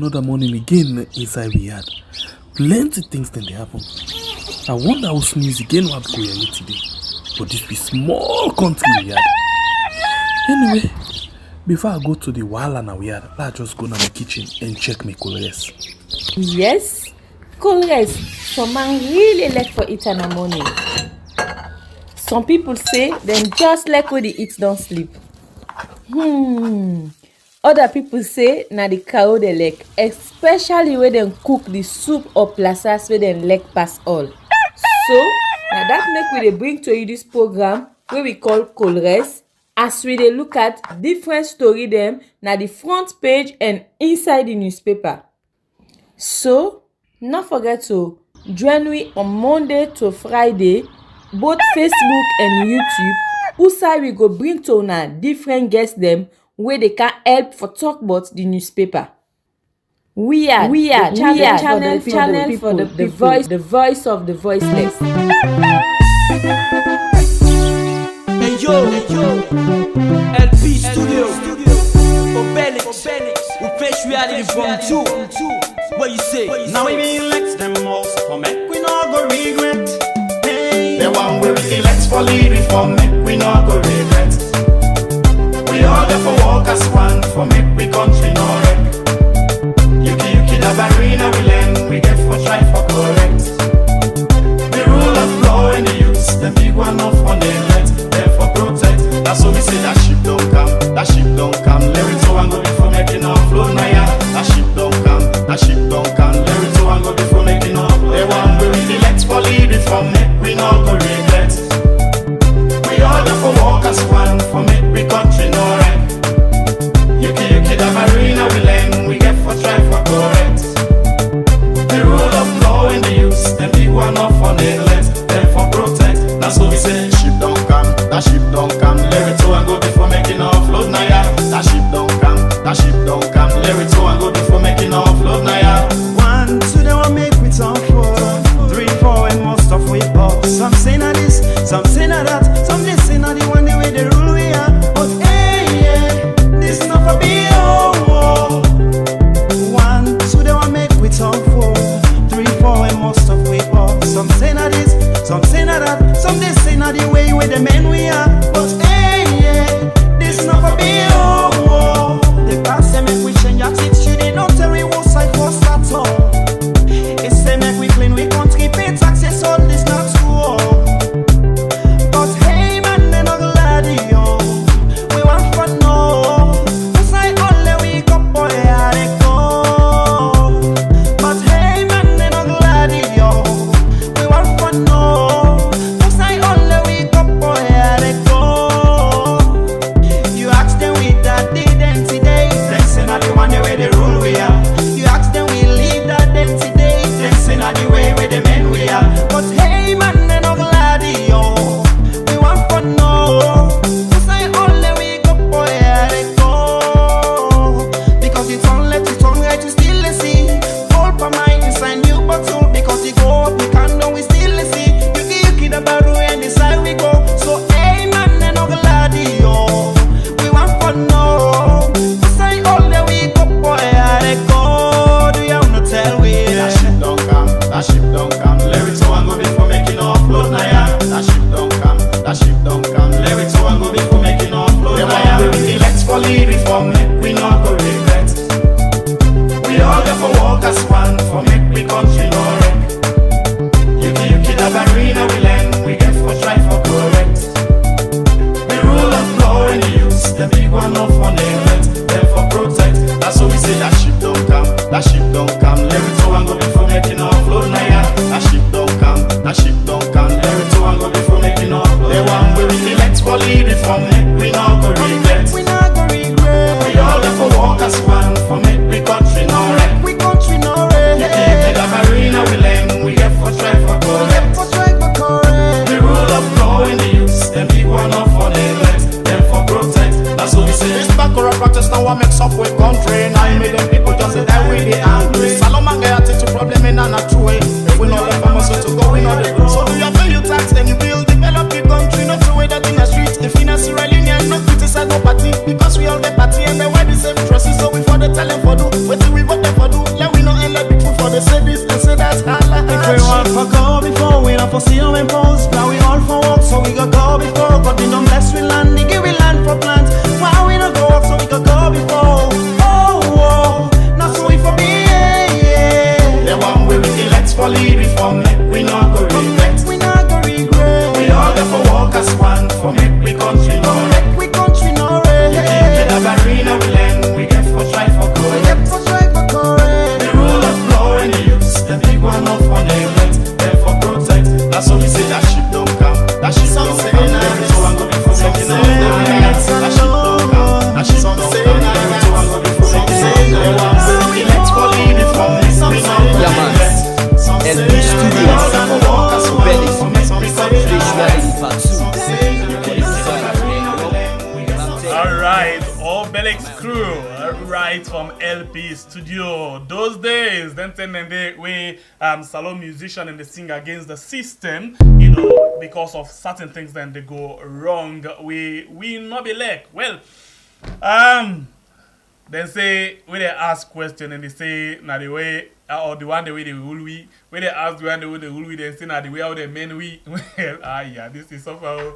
another morning again inside we had. Plenty things then they happen. I wonder how sneeze again what go here today. But this be small country we had. Anyway, before I go to the wahala now we had, I just go to my kitchen and check my colors. Yes, colors. Some man really like for eat in the morning. Some people say them just like when they eat don't sleep. Other people say na the cow they like, especially when they cook the soup or plasas where they like pass all. So now that make we dey bring to you this program where we call Colores, as we dey look at different story them na the front page and inside the newspaper. So not forget to join me on Monday to Friday, both Facebook and YouTube. Usai we go bring to una different guests them where they can help for talk about the newspaper. We are channel for the voice of the voiceless. Hey yo, LP Studio, Obelix, we face reality from two. What you say? Now we elect them all for make we not go regret. Hey, the one we elect for leading for make we not go regret. We all there for walk as one for make we country no wreck. Yuki the barina we learn, we get for try for correct. The rule of law and the use, the big one off on the let, therefore protect. That's why we say that ship don't come, that ship don't come. Lyrics so and go before making off flow now yeah. That ship don't come, that ship don't come. Lyrics so and go before making off flow. The one we elect for leading for make we not go regret. We all there for walk as one for make we country no wreck. Yuki the marina we learn, we get for try for correct. The rule of law and the use, them big one off on the let, therefore protect. That's what we say, ship don't come, that ship don't come. Lyrics so and go before making off float now yeah. That ship don't come, that ship don't come. Lyrics so and go before making off float now yeah. 1, 2, they want make we talk for 3, 4 and most of we all. Some say na this, some say na that. Some they say na the one the way the rule we are. But hey yeah, this not for be oh. 1, 2, they want make we talk for 3, 4 and most of we all. Some say na this, some say na that. Some they say na the way the men we are. But hey yeah, this not for be oh. The past say make we change attitude. They don't tell we what side first at all. It say make we clean we country pay taxes all this not true. But hey man they not glad yo. We want for no. Cause I only we go boy I they go. But hey man they not glad yo. We want for no. Cause I only we go boy I they go. You ask them with that identity. They say not the one way the rule we are. You ask them we leave that identity. They say not the way where the men we are. But hey man they not glad yo. We want for no. Cause I only we go boy I they go. Because it's on left, it's on right, we still see. All for mine inside new bottle. Because you go up, we can't know we still see. Yuki the baru and this side we go. So hey man they not glad yo. We want for no. Cause I only we go boy I they go. Do you wanna tell we? That ship don't come, that ship don't come. Lyrics so and go before making off float now yeah. That ship don't come, that ship don't come. Lyrics so and go before making off float now yeah. We elect for leading for make we not go regret. We all there for walk as one for make we country no wreck. Yuki the barina we learn, we get for try for correct. The rule of law and the use, the big one off on the let, therefore protect. That's what we say, that ship don't come, that ship don't come. Lyrics so and go before making off float now yeah. That ship don't come, that ship don't come. Lyrics so and go before making off float. The one we elect for leading for make we not go regret. We not go regret. We all there for walk as one for make we country no wreck. We country no wreck. Yuki the marina we learn, we get for try for correct. The rule of law and the use, the big one off on the let, therefore protect. That's what we say. This back or a practice now what makes up with country. Now you made them people just say that we the angry. Everyone for go before, we not for see how impose. Now we all for walk, so we go before. God did not bless we land, he give we land for plants. Why we not go walk, so we go before. Oh, not so we for me, yeah. The one we will elect for lead reform, make we not go regret. We not go regret. We all there for walk as one, for make we country no wreck. We country no wreck. We keep the arena we learn, we get for try for correct. We get for try for correct. The rule of law and the use, the big one up for neglect, therefore protect. That's why we say that ship don't come. That ship don't come. Every so I'm going for making all the regrets. That ship don't come. That ship don't come. Every so I'm going for making all the regrets. Let's for lead it from this. Yeah, man. LB Studios, Belix, Regionalism Part 2. Alright, all Belix crew, right from LP Studio. Those days, then they we salon musician and they sing against the system, you know, because of certain things then they go wrong. We not be like, well, then say when they ask question and they say now the way or the one the way they rule we, when they ask the one the way they rule we, then say now the way how they men we. Well, yeah, this is suffer.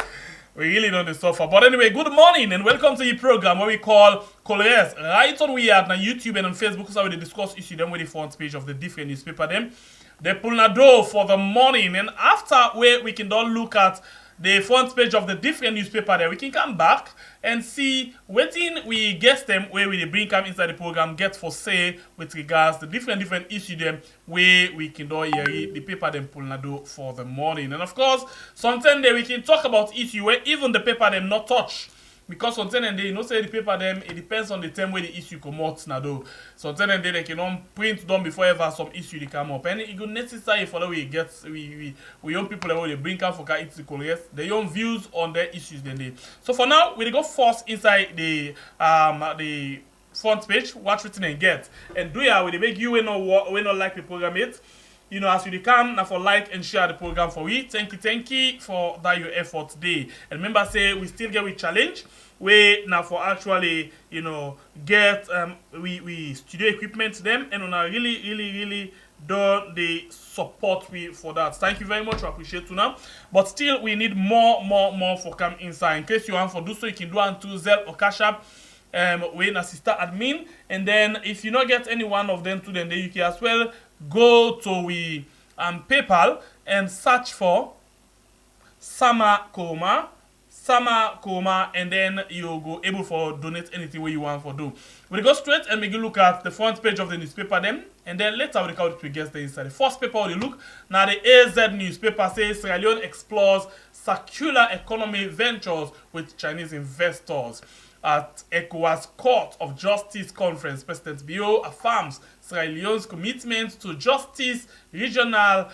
We really don't suffer. But anyway, good morning and welcome to the program where we call Colores. Right on we are on YouTube and on Facebook, so we discuss issue them with the front page of the different newspaper them. They pull na door for the morning, and after where we can don't look at the front page of the different newspaper there, we can come back and see what we guess them where we bring come inside the program get for say with regards to different issue them where we can do hear the paper them pull na do for the morning. And of course, sometimes there we can talk about issue where even the paper them not touch. Because sometimes they say the paper them, it depends on the time where the issue come out now though. Sometimes they can print done before ever some issue they come up. And it is necessary for the way it gets we young people that they bring out for it's the Koreans, their own views on their issues then they. So for now, we go first inside the front page, watch written and get. And do ya we make you we not like the program it. You know, as you come now for like and share the program for we. Thank you for that your effort today. And remember say we still get with challenge. We now for actually, you know, get we studio equipment to them and on a really done the support we for that. Thank you very much. I appreciate you now. But still we need more for come inside. In case you want for do so, you can do on to Zelle or Cash App. We in sister admin, and then if you not get any one of them to then you can as well go to we PayPal and search for Sama Koma, and then you go able for donate anything where you want for do. We go straight and we look at the front page of the newspaper them, and then later we count we guess the inside. The first paper we look now the AZ newspaper says Sierra Leone explores circular economy ventures with Chinese investors. At ECOWAS Court of Justice Conference, President Bio affirms Sierra Leone's commitment to justice, regional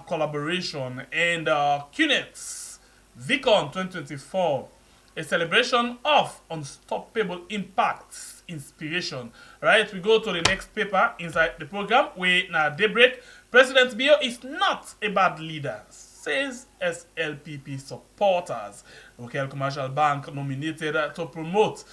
collaboration, and CUNET's VICON 2024, a celebration of unstoppable impacts, inspiration. Right, we go to the next paper inside the program. We now daybreak. President Bio is not a bad leader, says SLPP supporters. Local Commercial Bank nominated to promote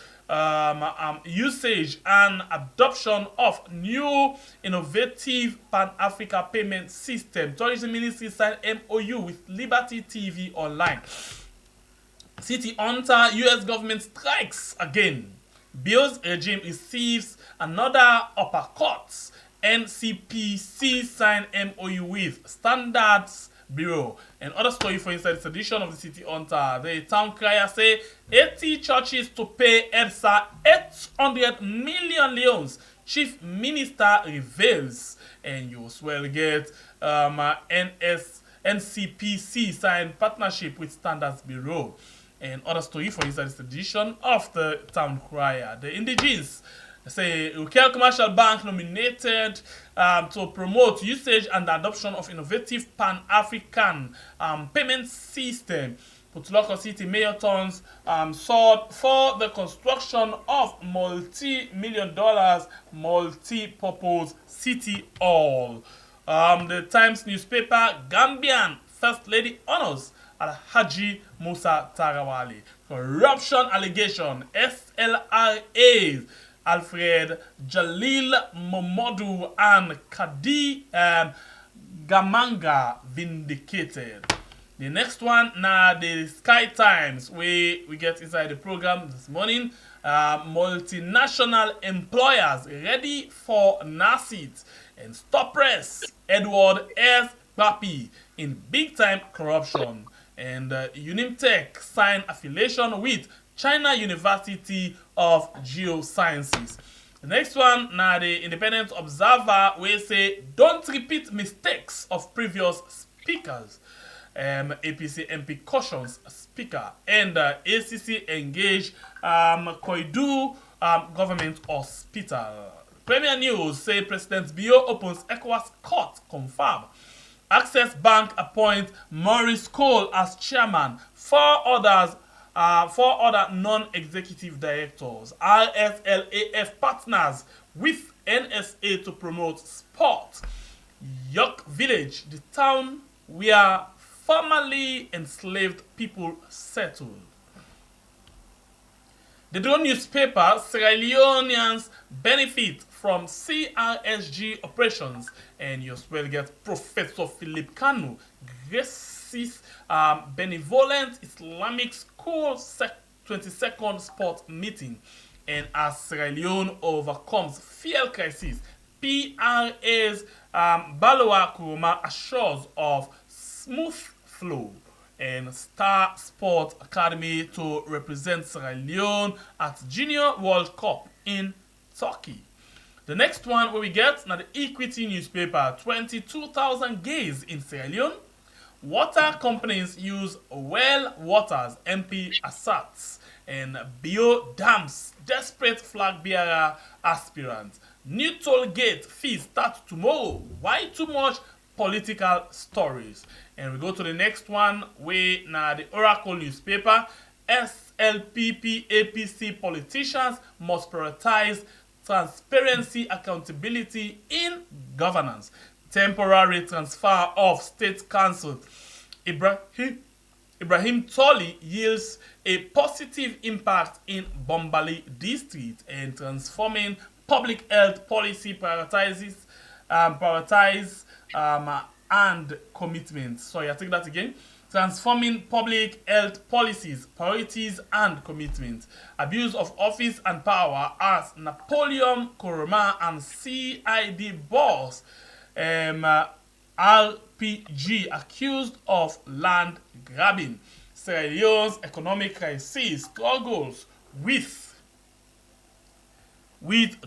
usage and adoption of new innovative Pan-Africa payment system. Tourism Ministry signed MOU with Liberty TV Online. City Hunter, US government strikes again. Bill's regime receives another uppercut. NCPC signed MOU with Standards Bureau. And other story for inside this edition of the City Hunter. The town crier say 80 churches to pay EDSA 800 million leones. Chief Minister reveals. And you as well get NCPC signed partnership with Standards Bureau. And other story for inside this edition of the town crier. The indigenes say Local Commercial Bank nominated to promote usage and adoption of innovative Pan-African payment system. Putloco City Mayor Tons sought for the construction of multi-million-dollar multi-purpose city hall. The Times newspaper, Gambian First Lady honors Alhaji Musa Tarawali. Corruption allegation, SLRAs. Alfred Jalil Momodu and Kadi Gamanga vindicated. The next one now the Sky Times we get inside the program this morning. Multinational employers ready for NACIT and stop press Edward S. Papi in big time corruption. And Unimtech sign affiliation with China University of Geosciences. The next one, now the Independent Observer, will say, don't repeat mistakes of previous speakers. APC MP cautions speaker. And ACC engage Koidu government hospital. Premier News say President Bio opens ECOWAS court, confirm. Access Bank appoint Maurice Cole as chairman. Four other non-executive directors. RSLAF partners with NSA to promote sport. York Village, the town where formerly enslaved people settled. The Dawn newspaper, Sierra Leoneans benefit from CRSG operations, and you will get Professor Philip Kanu graces benevolent Islamic school 22nd sport meeting, and as Sierra Leone overcomes fuel crisis, PRA's Baloa Kuruma assures of smooth flow. And Star Sport Academy to represent Sierra Leone at Junior World Cup in Turkey. The next one where we get now the Equity newspaper, 22,000 gays in Sierra Leone. Water companies use well waters, MP asserts. And Bio dams desperate flag bearer aspirant. New toll gate fees start tomorrow. Why too much political stories? And we go to the next one, where now the Oracle newspaper, SLPP APC politicians must prioritize transparency, accountability in governance. Temporary transfer of state council. Ibrahim Toli yields a positive impact in Bombali district, and transforming public health policy prioritize and commitment. Sorry, I take that again. Transforming public health policies, priorities, and commitment. Abuse of office and power as Napoleon Koroma and CID boss RPG accused of land grabbing. Sierra Leone's economic crisis struggles with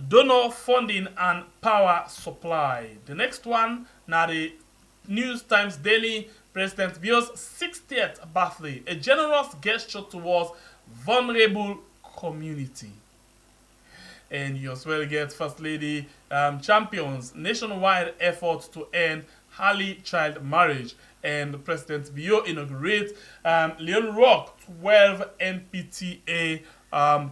donor funding and power supply. The next one, now the News Times Daily, President Bio's 60th birthday, a generous gesture towards vulnerable community. And you as well get First Lady champions nationwide efforts to end early child marriage, and President Bio inaugurates Leon Rock 12 MPTA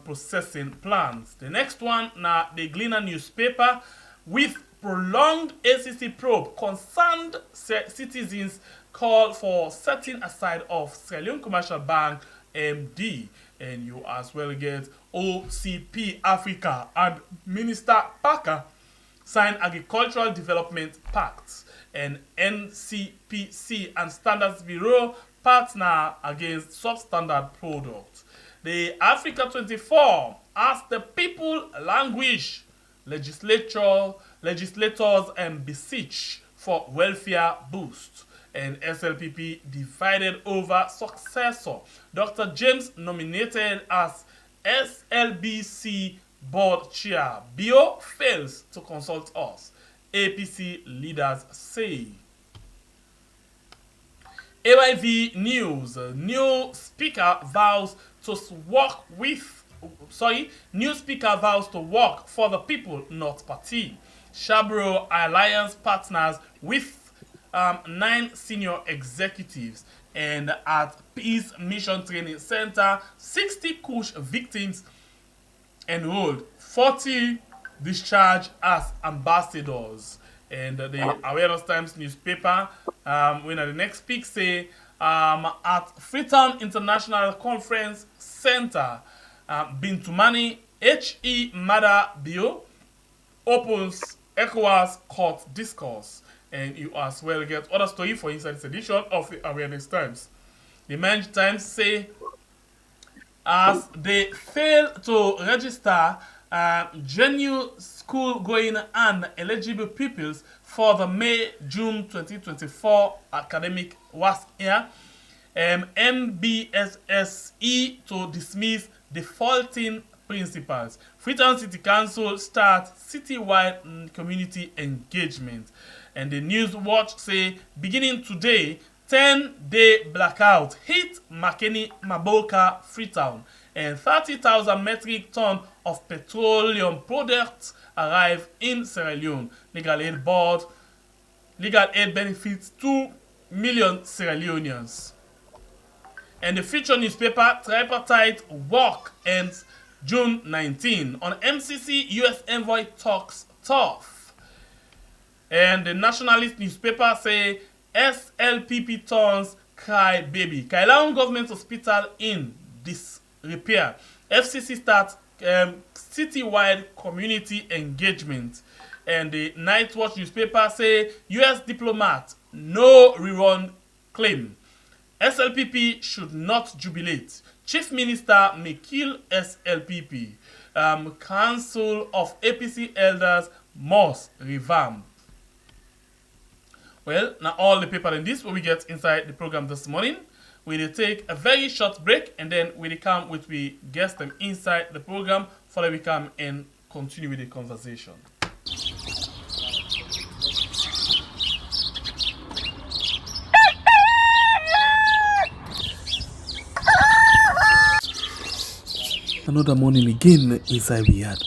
processing plants. The next one, now the Gleaner newspaper, with prolonged ACC probe, concerned citizens call for setting aside of Sierra Leone Commercial Bank MD. And you as well get OCP Africa and Minister Parker sign Agricultural Development Pact, and NCPC and Standards Bureau partner against substandard products. The Africa 24 asked the people languish, legislators and beseech for welfare boost, and SLPP divided over successor. Dr. James nominated as SLBC board chair. Bio fails to consult us, APC leaders say. AYV News, new speaker vows to work for the people, not party. Shabro Alliance partners with 9 senior executives, and at Peace Mission Training Center, 60 Kush victims enrolled, 40 discharged as ambassadors. And the Awareness Times newspaper, when the next speak say, at Freetown International Conference Center, Bintumani H.E. Mada Bio opens ECOWAS court discourse. and you as well get other story for inside this edition of the Awareness Times. The Managed Times say as they fail to register genuine school-going and eligible pupils for the May-June 2024 academic work year, MBSSE to dismiss defaulting principals. Freetown City Council starts citywide community engagement. And the News Watch say, beginning today, 10-day blackout hit Makeni, Maboka, Freetown, and 30,000 metric tons of petroleum products arrive in Sierra Leone. Legal aid benefits 2 million Sierra Leoneans. And the Future newspaper, tripartite walk ends June 19. On MCC, US envoy talks tough. And the Nationalist newspaper say SLPP turns cry baby. Kailaon government hospital in disrepair. FCC starts citywide community engagement. And the Night Watch newspaper say US diplomat no rerun claim. SLPP should not jubilate. Chief Minister may kill SLPP. Council of APC elders must revamp. Well, now all the paper in this what we get inside the program this morning. We'll take a very short break and then we'll come with we guest them inside the program for that we come and continue with the conversation. Another morning again inside we had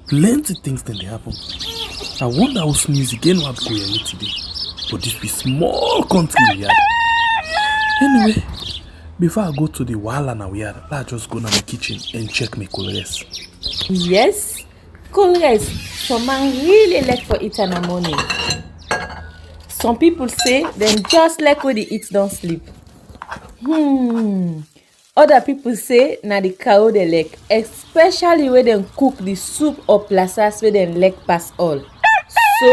plenty things then they happen. I wonder how sneeze again what go here today. But this be small country we had. Anyway, before I go to the wahala now we had, let's just go to my kitchen and check my colors. Yes, colors. Some man really like for eat in the morning. Some people say them just like when they eat don't sleep. Other people say na the cow they like, especially when they cook the soup or plasas where they like pass all. So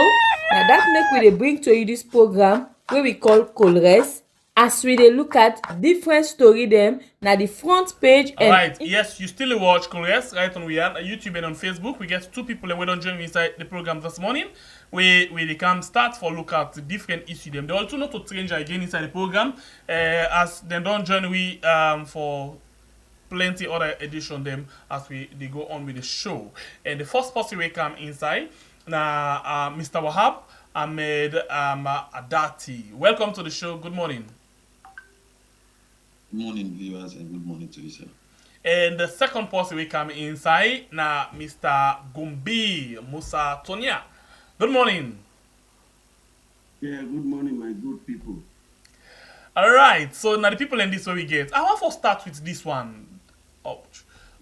now that make we dey bring to you this program where we call Colres, as we dey look at different story them na the front page. And Alright, yes, you still watch Colres right on we are on YouTube and on Facebook. We get two people and we don't join me inside the program this morning. We they can start for look at the different issue them. They also not to change again inside the program as they don't join we for plenty other edition them as they go on with the show. And the first person we come inside now Mr. Wahab Ahmed Adati. Welcome to the show. Good morning. Good morning, viewers, and good morning to you, sir. And the second person we come inside now Mr. Gumbi Musa Tonya. Good morning. Yeah, good morning, my good people. Alright, so now the people in this way we get. I want to start with this one.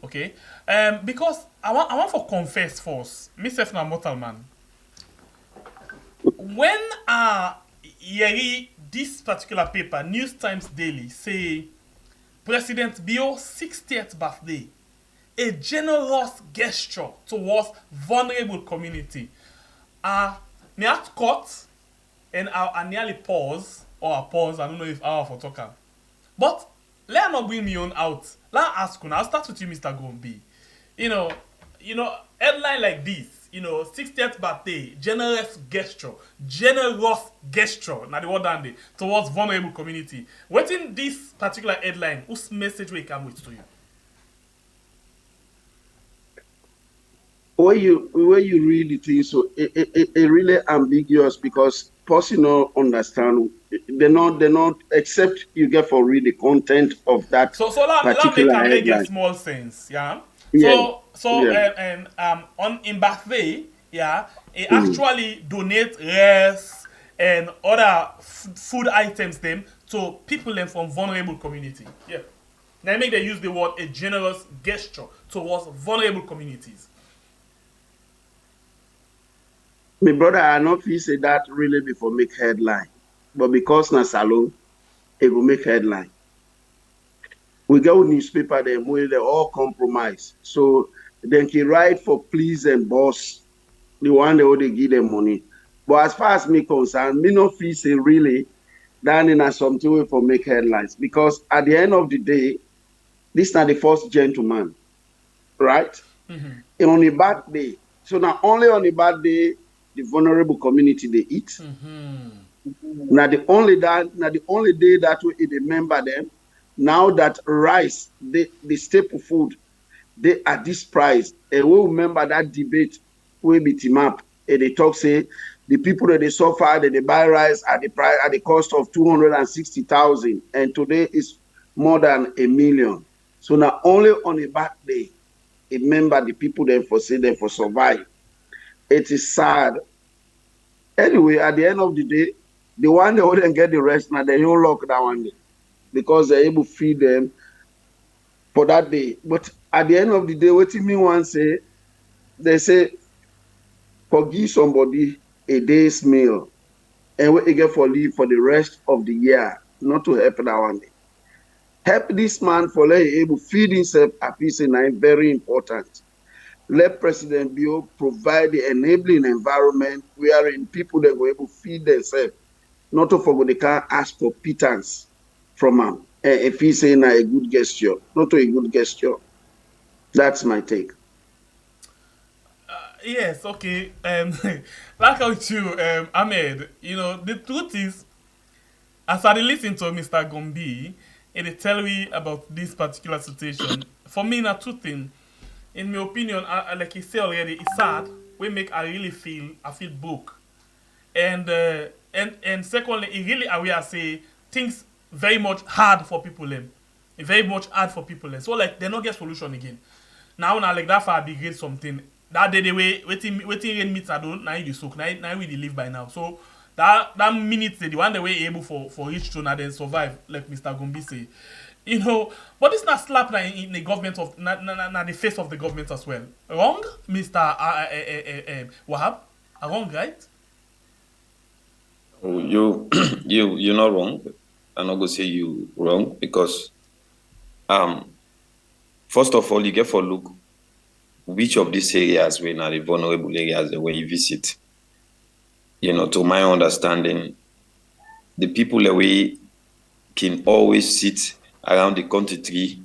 Okay. Because I want to confess first. Myself na mortal man. When hear this particular paper, News Times Daily, say President Bio's 60th birthday, a generous gesture towards vulnerable community. Me at cut and I nearly pause or I pause. I don't know if I for talker, but let not bring me on out. Let ask you. I'll start with you, Mr. Gombi. You know, headline like this. 60th birthday, generous gesture. Now the word dandy towards vulnerable community. What in this particular headline? Whose message will come with to you? Where you really think so? It really ambiguous because person not understand. They're not except you get for read the content of that. So let me make small sense, yeah. And on in birthday, yeah, it actually donate rice and other food items them to people them from vulnerable community. Yeah. Now make they use the word a generous gesture towards vulnerable communities. My brother, I not feel say that really before make headline, but because na salon, it will make headline. We go newspaper them where they all compromise. So then he write for please and boss, the one they already give them money. But as far as me concerned, me no feel say really that in something way for make headlines. Because at the end of the day, this not the first gentleman, right? And on a bad day. So not only on a bad day, the vulnerable community they eat. Now the only day that we remember them. Now that rice, the staple food, they are this price. And we remember that debate we beat him up. And they talk say the people that they suffer, that they buy rice at the price at the cost of 260,000, and today is more than 1 million. So not only on a bad day, remember the people then for say them for survive. It is sad. Anyway, at the end of the day, the one that wouldn't get the rest now, they whole lock that one day because they're able to feed them for that day. But at the end of the day, what me want say, they say, forgive somebody a day's meal and what you get for leave for the rest of the year, not to help that one day. Help this man for let him able to feed himself at peace and very important. Let President Bio provide the enabling environment wherein people that were able to feed themselves, not to forget they can't ask for pittance from him. If he's saying a good gesture, not a good gesture. That's my take. Yes, okay. Like how you, Ahmed, you know, the truth is, as I listen to Mr. Gombi, it tell me about this particular situation. For me, now two things. In my opinion, like he said already, it's sad. We make I feel broke, and secondly, it really aware say things very much hard for people them, very much hard for people them. So like they not get solution again. Now like that far be great something. That day the way waiting rain meets I don't now you soak now we live by now. So that minute the one the way able for each to now then survive like Mr. Gombi say. You know, but it's not slap in the government of the face of the government as well. Wrong, Mr. Wahab? Wrong, right? You're not wrong. I'm not gonna say you wrong because first of all you get for look which of these areas were not the vulnerable areas that when you visit. You know, to my understanding, the people that we can always sit around the country tree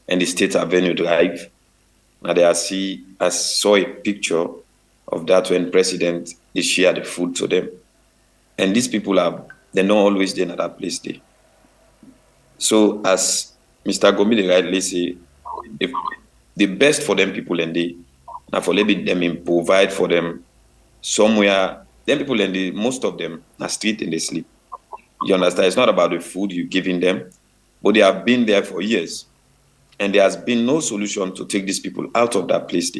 and the State Avenue Drive. And I saw a picture of that when President they share the food to them. And these people they're not always there at that place there. So as Mr. Gombi rightly say, if the best for them people and they now for let them provide for them somewhere, them people and most of them are street and they sleep. You understand? It's not about the food you're giving them. But they have been there for years. And there has been no solution to take these people out of that place.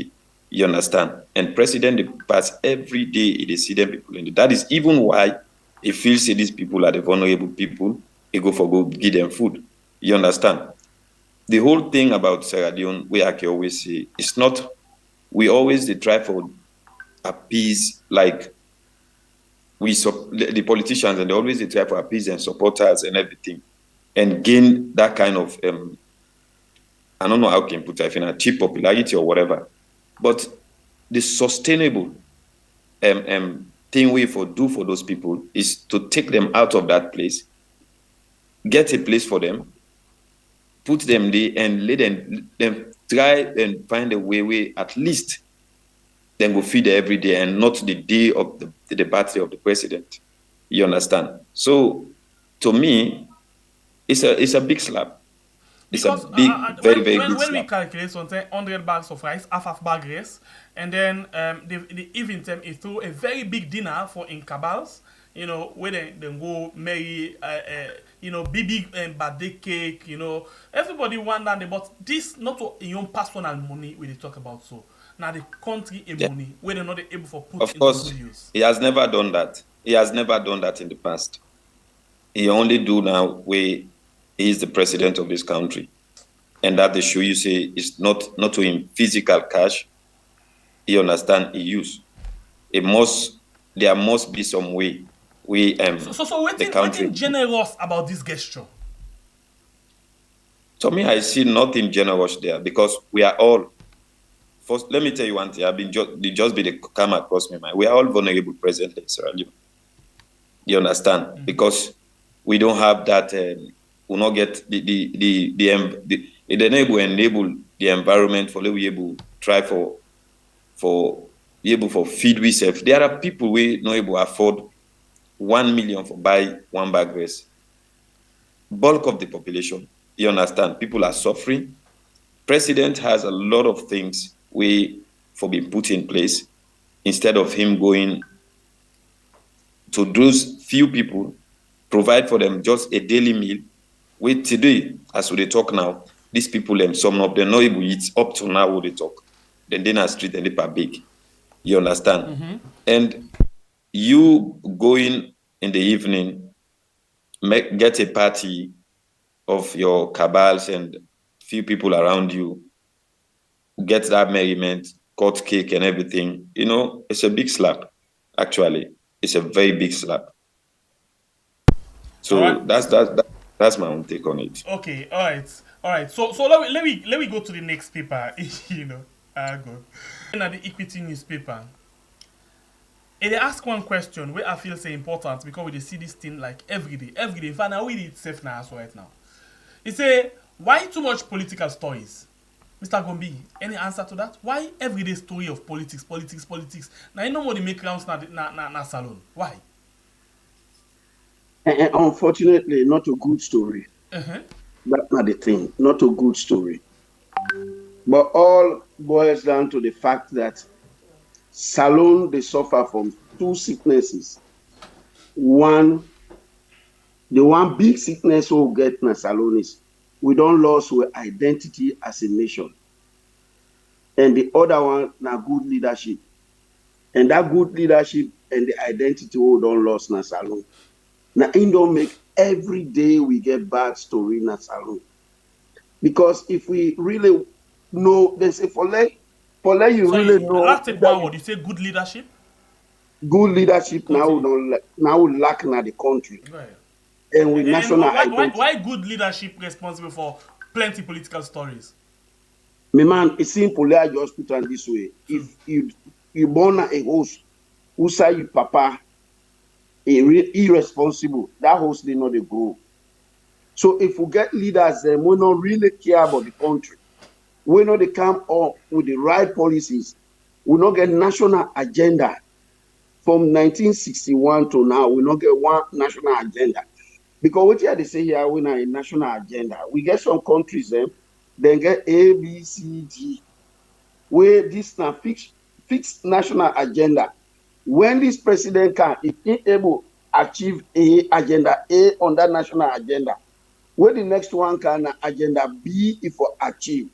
You understand? And President pass every day they see them people. And that is even why he feels that these people are the vulnerable people. He go give them food. You understand? The whole thing about Sierra Leone, we can always say, it's not, we always they try for appease, like the politicians, and they always they try for appease and supporters and everything. And gain that kind of, I don't know how can put it, in a cheap popularity or whatever. But the sustainable thing we do for those people is to take them out of that place, get a place for them, put them there, and let them try and find a way at least then go feed every day and not the day of the birthday of the president. You understand? So, to me, it's a big slap. It's because, a big, very big when slap. we calculate something, 100 bags of rice, half bag rice, and then the evening time is through a very big dinner for in cabals, you know, where they go marry, you know, big birthday cake, you know, everybody want that, but this not your own personal money we they talk about so. Now the country money where they're not able for put Of course, into good use. he has never done that. He has never done that in the past. He only do now where he is the president of this country. And that they show you say it's not to him physical cash. He understand he use. There must be some way So waiting generous about this gesture. To me, I see nothing generous there because we are all first, let me tell you one thing. I've been just been come across my mind. We are all vulnerable presently in Sierra Leone. You understand? Because we don't have that. We not get it enable the environment for we able try for be able for feed we self. There are people we not able afford 1 million for buy one bag rice. Bulk of the population. You understand? People are suffering. President has a lot of things we for being put in place instead of him going to those few people, provide for them just a daily meal. With today, as we talk now, these people and some of them not able to eat up to now what they talk. Then they are street and they are big. You understand? And you going in the evening, get a party of your cabals and few people around you, get that merriment, cut cake and everything. You know, it's a big slap. Actually, it's a very big slap. So right. that's my own take on it. Okay, all right. So let me go to the next paper. You know, go. In the Equity newspaper, they ask one question where I feel say important because we see this thing like every day. In fact, now we need safe now right now. He say, why too much political stories? Mr. Gombi, any answer to that? Why everyday story of politics? Now you know what they make rounds na salon. Why? Unfortunately, not a good story. That's not the thing. Not a good story. But all boils down to the fact that Salone, they suffer from two sicknesses. The one big sickness we'll get in Salone is we don't lose our identity as a nation. And the other one, na good leadership. And that good leadership and the identity we don't lose in Salone. Now, it don't make every day we get bad story in Salone. Because if we really know, they say, for let you really know. Last one word, you say good leadership? Good leadership now we lack in the country. Right. And with national identity. Why good leadership responsible for plenty political stories? My man, it's simple. I just put it this way. If you born a host who say you papa irresponsible, that host did not grow. So if we get leaders we not really care about the country, we know they come up with the right policies, we not get national agenda. From 1961 to now, we not get one national agenda. Because what they say here, we not a national agenda. We get some countries, then get A, B, C, D, where this now fixed national agenda. When this president can, if he able achieve agenda A on that national agenda, when the next one can agenda B if we achieve.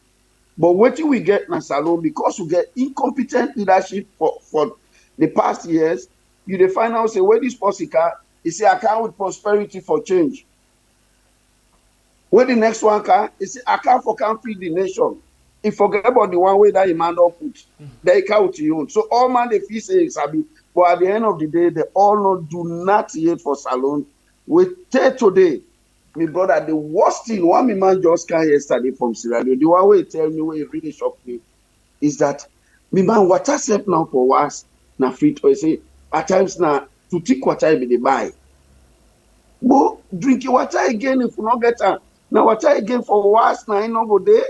But what we get in Salone, because we get incompetent leadership for the past years, you define out say where this policy he say I can't with prosperity for change. Where the next one can, he say I can't feed the nation. He forget about the one way that he man don't put. They count you own. So all man they feel say Sabi, but at the end of the day, they all not do not yet for Salone. We tell today, my brother, the worst thing one me man just came yesterday from Sierra Leone, the one way he tell me where it really shocked me is that me man water self now for us na free to say at times now to take water be the buy. But drinking water again if we not get now water again for us now no go there.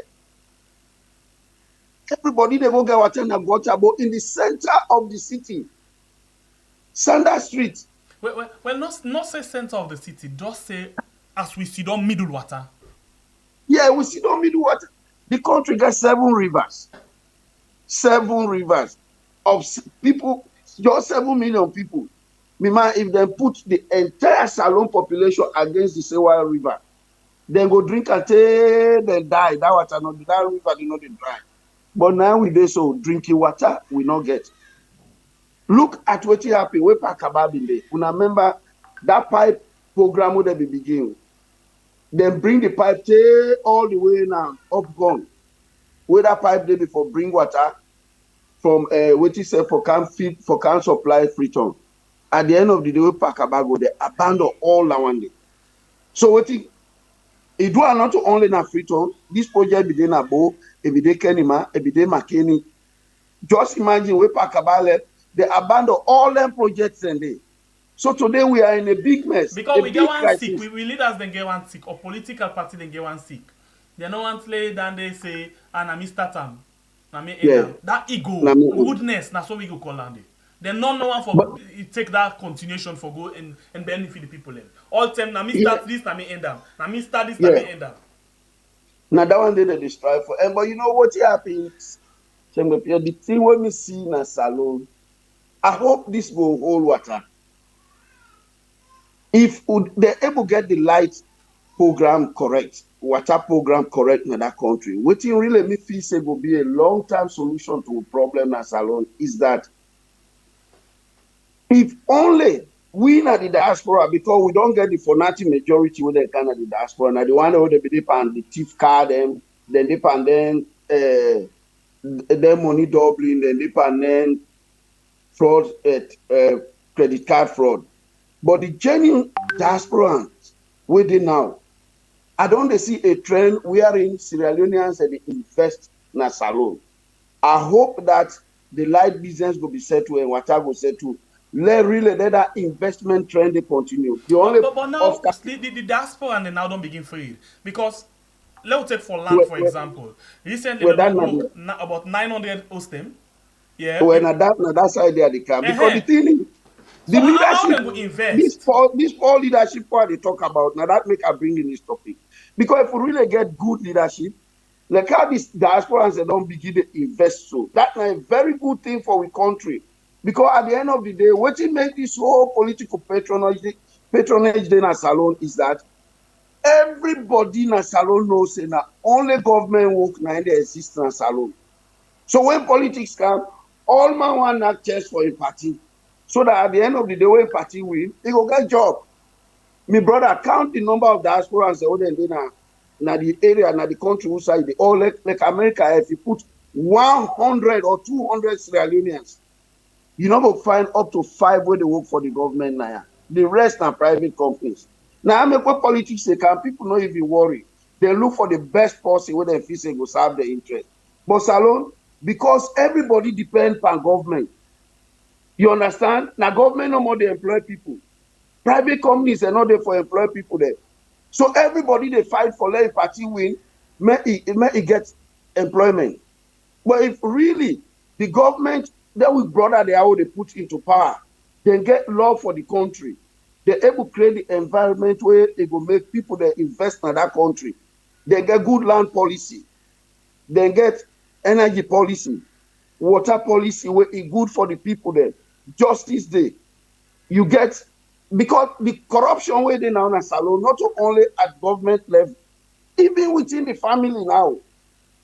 Everybody they go get water in the gutter, but in the center of the city, Sanders Street. Well, not say center of the city, just say as we see down middle water. Yeah, we see down middle water. The country got 7 rivers. 7 rivers of people, just 7 million people. Man, if they put the entire Salone population against the Sewa River, then go drink until they die. That water not that river did not dry. But now we do so drinking water we not get. Look at what happened way back about in there. Una remember that pipe program would be begin. Then bring the pipe all the way now up gone. Where that pipe there before bring water from what you say for can feed for can supply Freetown. At the end of the day, we pack about go they abandon all that one day. So what it do not only na Freetown, this project be there na Bo, it be there Kenima, it be there Makeni. Just imagine we Pakabale, they abandon all them projects and they. So today we are in a big mess. Because a we big get one crisis. sick, we leaders then get one sick, or political party then get one sick. They no one play then they say, and I Mr. Tam. Na me Yeah. that ego, Na me- goodness, that's what we go call on it. Then no one for But- take that continuation for go and benefit the people. Then. All time na me Yeah. start this, na me end up. Na me start this, na Yeah. me end up. Now that one day they strive for. But you know what happens? The thing when we see in a salon, I hope this will hold water. If they're able to get the light program correct, water program correct in that country, what you really me feel say will be a long-term solution to a problem as alone is that if only we na the diaspora, because we don't get the fanatic majority with the kind of the diaspora, now the one who they depend the thief card them, then depend then their money doubling, then depend then fraud, credit card fraud. But the genuine diasporans within now, I don't see a trend wherein Sierra Leoneans they invest in a salon. I hope that the light business will be settled and water will settle. Let that investment trend they continue. The only But now the diaspora and they now don't begin free because let's take for land for example. Recently they broke about 900 ostem. Yeah. Well, that side there they come because the thing is, the so leadership, how they go invest? this poor leadership what they talk about now that make I bring in this topic because if we really get good leadership, like how these diasporans they don't begin to invest so that's a very good thing for our country because at the end of the day, what it make this whole political patronage in a salon is that everybody in a salon knows that only government work now they exist in a salon. So when politics come, all man want not chest for a party. So that at the end of the day, when party win, they go get job. My brother, count the number of diasporans in the area, in the country who side, they all like America, if you put 100 or 200 Sierra Leoneans, you know, go find up to 5 where they work for the government now. The rest are private companies. Now, I make what politics they can, people not even worry. They look for the best policy where they feel they go serve their interest. But Salon, because everybody depends on government. You understand? Now government no more they employ people. Private companies are not there for employ people there. So everybody they fight for let party win, may it get employment. But if really the government that we brother they how they put into power, then get law for the country. They're able to create the environment where they go make people that invest in that country. They get good land policy. They get energy policy, water policy where it good for the people there. Justice Day. You get because the corruption where they now in a salon, not only at government level, even within the family now.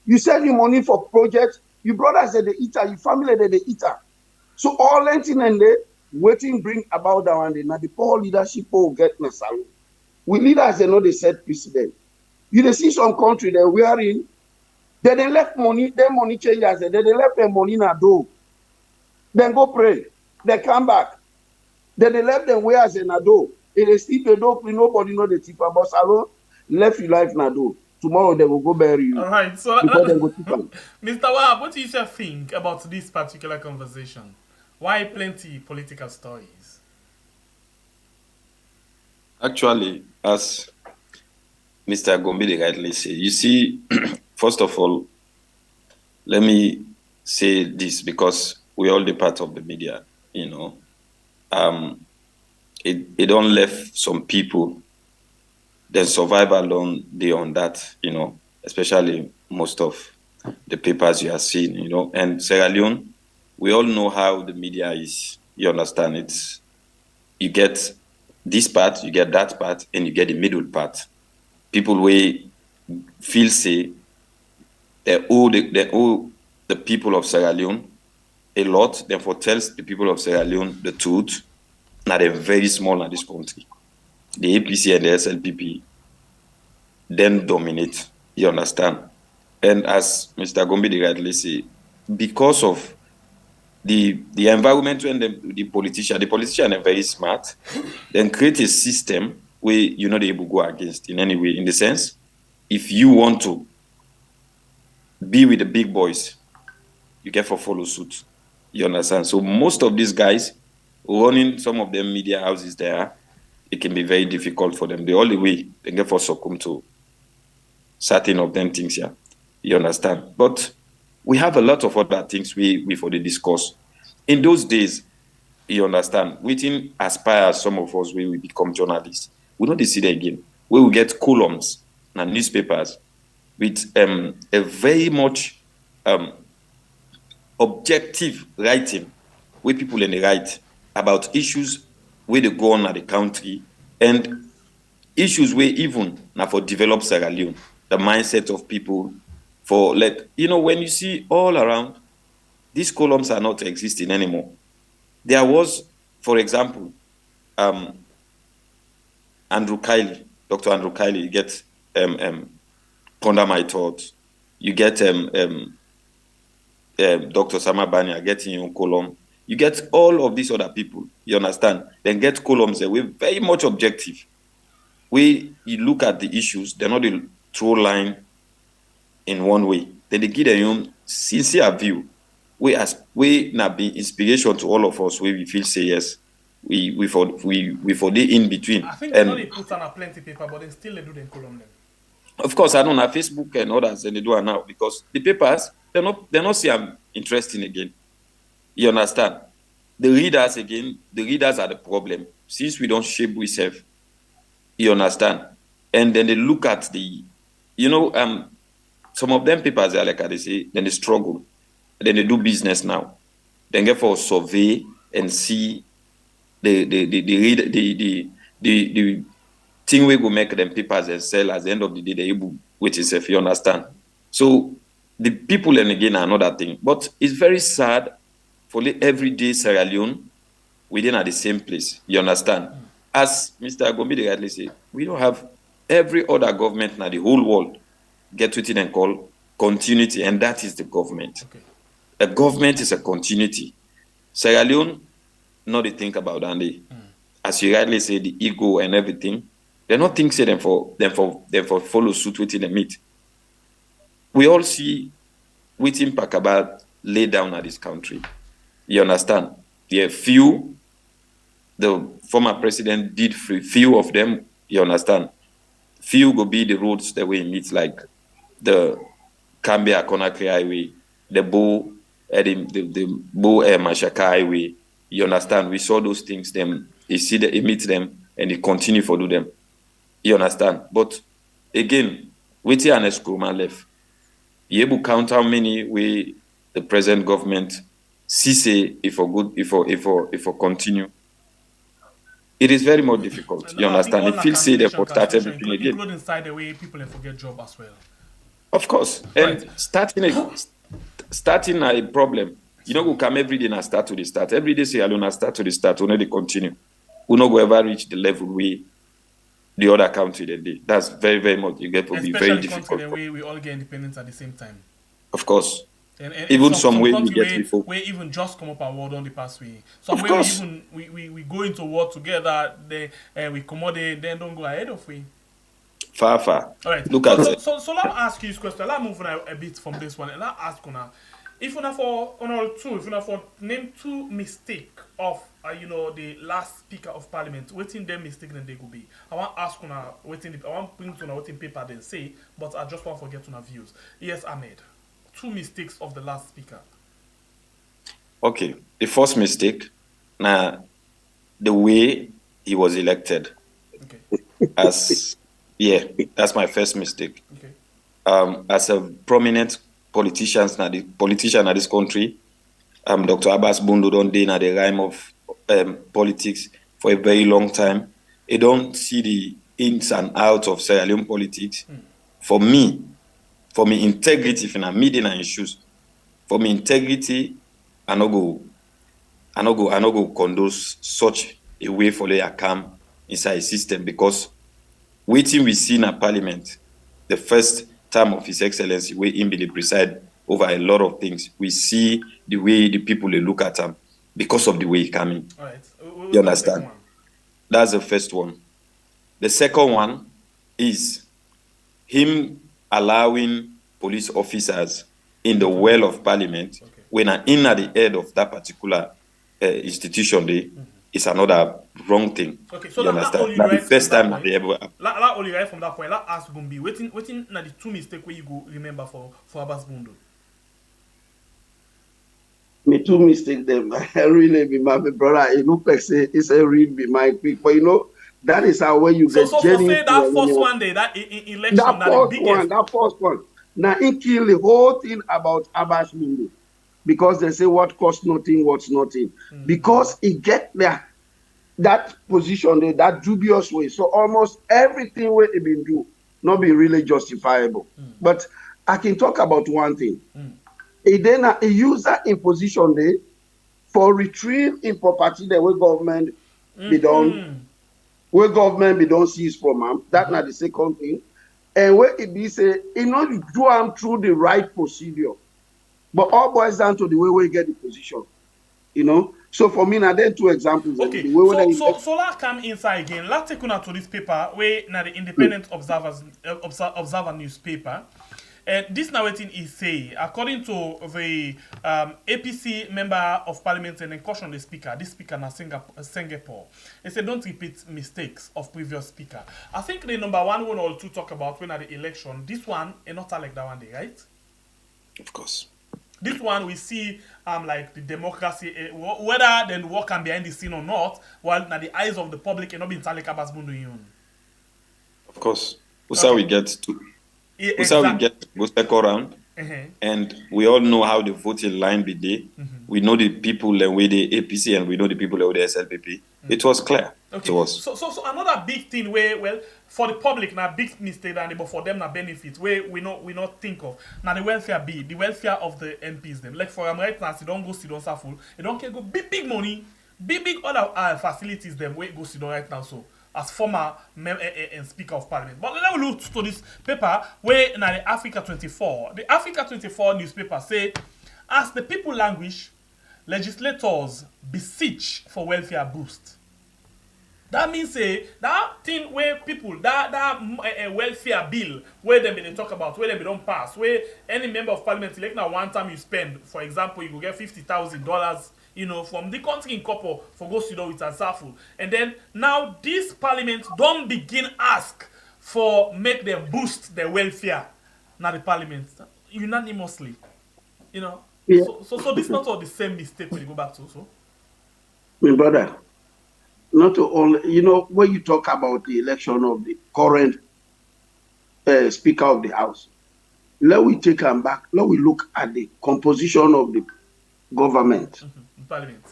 You send your money for projects, your brothers are the eater, your family are the eater. So all anything and they waiting bring about that one day. Now the poor leadership will get in a salon. We leaders they know they set precedent. You see some country that we are in. Then they left money, their money changers, then they left their money in a door. Then go pray. They come back. Then they left them where as in a door. If they sleep the door, nobody know the tip about Salon, left your life in a door. Tomorrow they will go bury you. All right, so before they go tip them. Mr. Wahab, what do you think about this particular conversation? Why plenty political stories? Actually, as Mr. Gombide rightly said, you see, first of all, let me say this because we're all the part of the media, you know. It don't left some people, then survive alone, they on that, you know, especially most of the papers you have seen, you know. And Sierra Leone, we all know how the media is, you understand, it's, you get this part, you get that part, and you get the middle part. People will feel say they owe the people of Sierra Leone a lot, therefore tells the people of Sierra Leone the truth. Now they're very small in this country. The APC and the SLPP then dominate, you understand? And as Mr. Gombide rightly say, because of the environment when the politician are very smart, then create a system where you're not able to go against in any way. In the sense, if you want to be with the big boys, you get for follow suit. You understand? So most of these guys running some of them media houses there, it can be very difficult for them. The only way they get for succumb to certain of them things here. You understand? But we have a lot of other things we for the discuss. In those days, you understand, waiting aspire some of us where we become journalists. We don't see that again. We will get columns and newspapers with a very much objective writing where people in the write about issues where they go on at the country and issues where even now for develop Sierra Leone, the mindset of people for when you see all around, these columns are not existing anymore. There was, for example, Dr. Andrew Kiley, you get Ponder My Thoughts, you get Dr. Samabania getting your column, you get all of these other people, you understand, then get columns that were very much objective. Where you look at the issues, they're not the throw line in one way. Then they give their own sincere view. We now be inspiration to all of us where we feel say yes. We for the in between. I think they put on a plenty paper, but they still do the column then. Of course, I don't know Facebook and others, and they do it now because the papers they're not see I'm interesting again. You understand? The readers are the problem. Since we don't shape ourselves, you understand? And then they look at some of them papers are like they say, then they struggle. Then they do business now. Then get for survey and see the thing we go make them papers and sell at the end of the day they able which is if you understand. So the people and again are another thing. But it's very sad for the everyday Sierra Leone within at the same place. You understand? As Mr. Agombi rightly said, we don't have every other government in the whole world get with it and call continuity, and that is the government. Okay. A government is a continuity. Sierra Leone, not they think about that. As you rightly say, the ego and everything, they're not thinking them for follow suit within the meet. We all see within Pakaba lay down at this country. You understand? There are few. The former president did few of them. You understand? Few go be the roads that we meet, like the Cambia Conakry Highway, the Bo Mashaka Highway. You understand? We saw those things. Them, he meet them, and he continue to do them. You understand? But again, waiting an Eskroma left. You able count how many way the present government see say if continue. It is very more difficult. You understand? It feels say they for start everything again. Include inside the way people forget job as well. Of course. And starting a problem. You know, we come every day and start to the start. Every day say alone start to the start, only they continue. We not go ever reach the level we the other country they did. That's very, very much you get to be very difficult. Especially the way we all get independence at the same time. Of course. And even some way we get before. We even just come up a word on the past way. Some way we go into war together, we accommodate, then don't go ahead of we. Far. All right. Look at it. So let me ask you this question. Let me move on a bit from this one. And let ask you now. If you for name two mistake of the last speaker of parliament, waiting them mistake then they could be. I want to ask you now I want bring to waiting paper then say, but I just want to forget to views. Yes, Ahmed. Two mistakes of the last speaker. Okay. The first mistake, now the way he was elected. Okay. That's my first mistake. Okay. As a prominent politician in this country, Dr. Abbas Bundu don't dey na the rhyme of politics for a very long time. He don't see the ins and outs of Sierra Leone politics. For me integrity, if I'm meeting and issues, for me integrity, I no go condone such a way for the come inside the system, because waiting we see in a parliament, the first time of His Excellency, where him be preside over a lot of things, we see the way the people they look at him because of the way he coming. All right. You understand? That's the first one. The second one is him allowing police officers in the well of parliament when I'm in at the head of that particular institution, it's another wrong thing. Okay, so you understand? That's the first time that they ever. That only right from that point. That ask Gumbi. Waiting. Now the two mistakes where you go remember for Abbas Bundo. Me two mistakes them. Really be my brother. You know, say it's a read be my quick, but you know that is how when you get. So say that first one day that election that first one. Now he kill the whole thing about Abbas Bundo because they say what costs nothing, what's nothing. Because he get there. That position there, that dubious way. So almost everything where he been do not be really justifiable. But I can talk about one thing. He then a user in position there for retrieve in property that where government be done, where government be done seize from him. That's not the second thing. And where it be say, you know, you do them through the right procedure. But all boils down to the way we get the position. You know. So for me, now there are two examples. Okay, so let's come inside again. Let's take on to this paper where now the Independent Observer newspaper. This now what is say, according to the APC member of parliament and then caution the speaker, this speaker na Singapore. They said don't repeat mistakes of previous speaker. I think the number one or two talk about when at the election, this one is not like that one day, right? Of course. This one we see like the democracy, whether then work can behind the scene or not, while now the eyes of the public cannot be entirely Abbas Bundo Union. Of course. That's how we get to go second round. And we all know how the voting line be there. We know the people with the APC and we know the people with the SLPP. It was clear. Okay. To us. So another big thing where, well, for the public, now big mistake, but for them, now benefits where we not think of. Now the welfare the welfare of the MPs them. Like for them right now, they don't go sit down full. They don't care go big money, big other facilities them where go sit down right now. So as former and speaker of parliament. But let me look to this paper where now the Africa 24. The Africa 24 newspaper say, as the people languish, legislators beseech for welfare boost. That means that thing where people that welfare bill where them they talk about where them don't pass where any member of parliament like now one time you spend, for example, you go get $50,000, you know, from the country in couple for go sit down with Ansaful, and then now this parliament don't begin ask for make them boost their welfare. Now the parliament unanimously, you know. Yeah. So this not all the same mistake when you go back to so. My brother. Not all, you know, when you talk about the election of the current Speaker of the House, let we take them back. Let we look at the composition of the government. Parliament.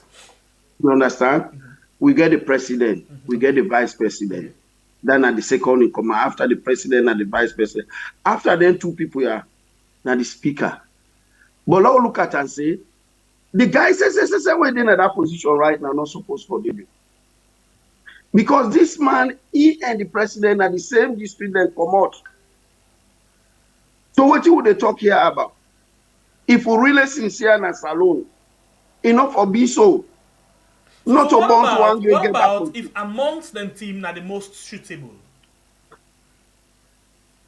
You understand? We get the president, we get the vice president. Then at the second in command, after the president and the vice president. After then, two people are now the speaker. But let we look at and say, the guy says we're in that position right now, not supposed to do it. Because this man, he and the president are the same district that come out. So what would they talk here about? If we really sincere and salon, enough for be so. Not so about one. What about if amongst them team are the most suitable?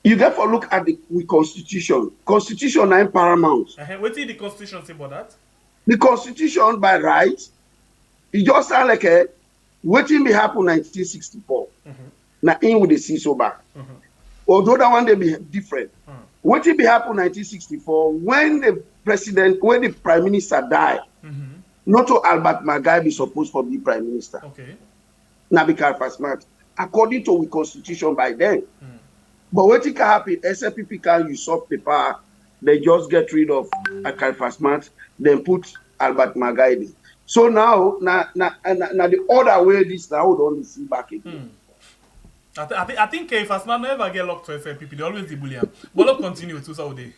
You therefore look at the constitution. Constitution is paramount. What did the constitution say about that? The constitution by right, it just sound like a waiting be happen 1964. Now in with the see so back. Although that one they be different. Waiting be happen 1964 when the prime minister died. Not to Albert Magai be supposed to be prime minister. Okay. Now because Fasmat, according to the constitution by then. But what can happen? SLPP can usurp the power. They just get rid of Fasmat, then put Albert Magai. So now the other way this now would only see back again. I think if Fasmat never get locked to SLPP, they always bully him. But let's continue to Saudi.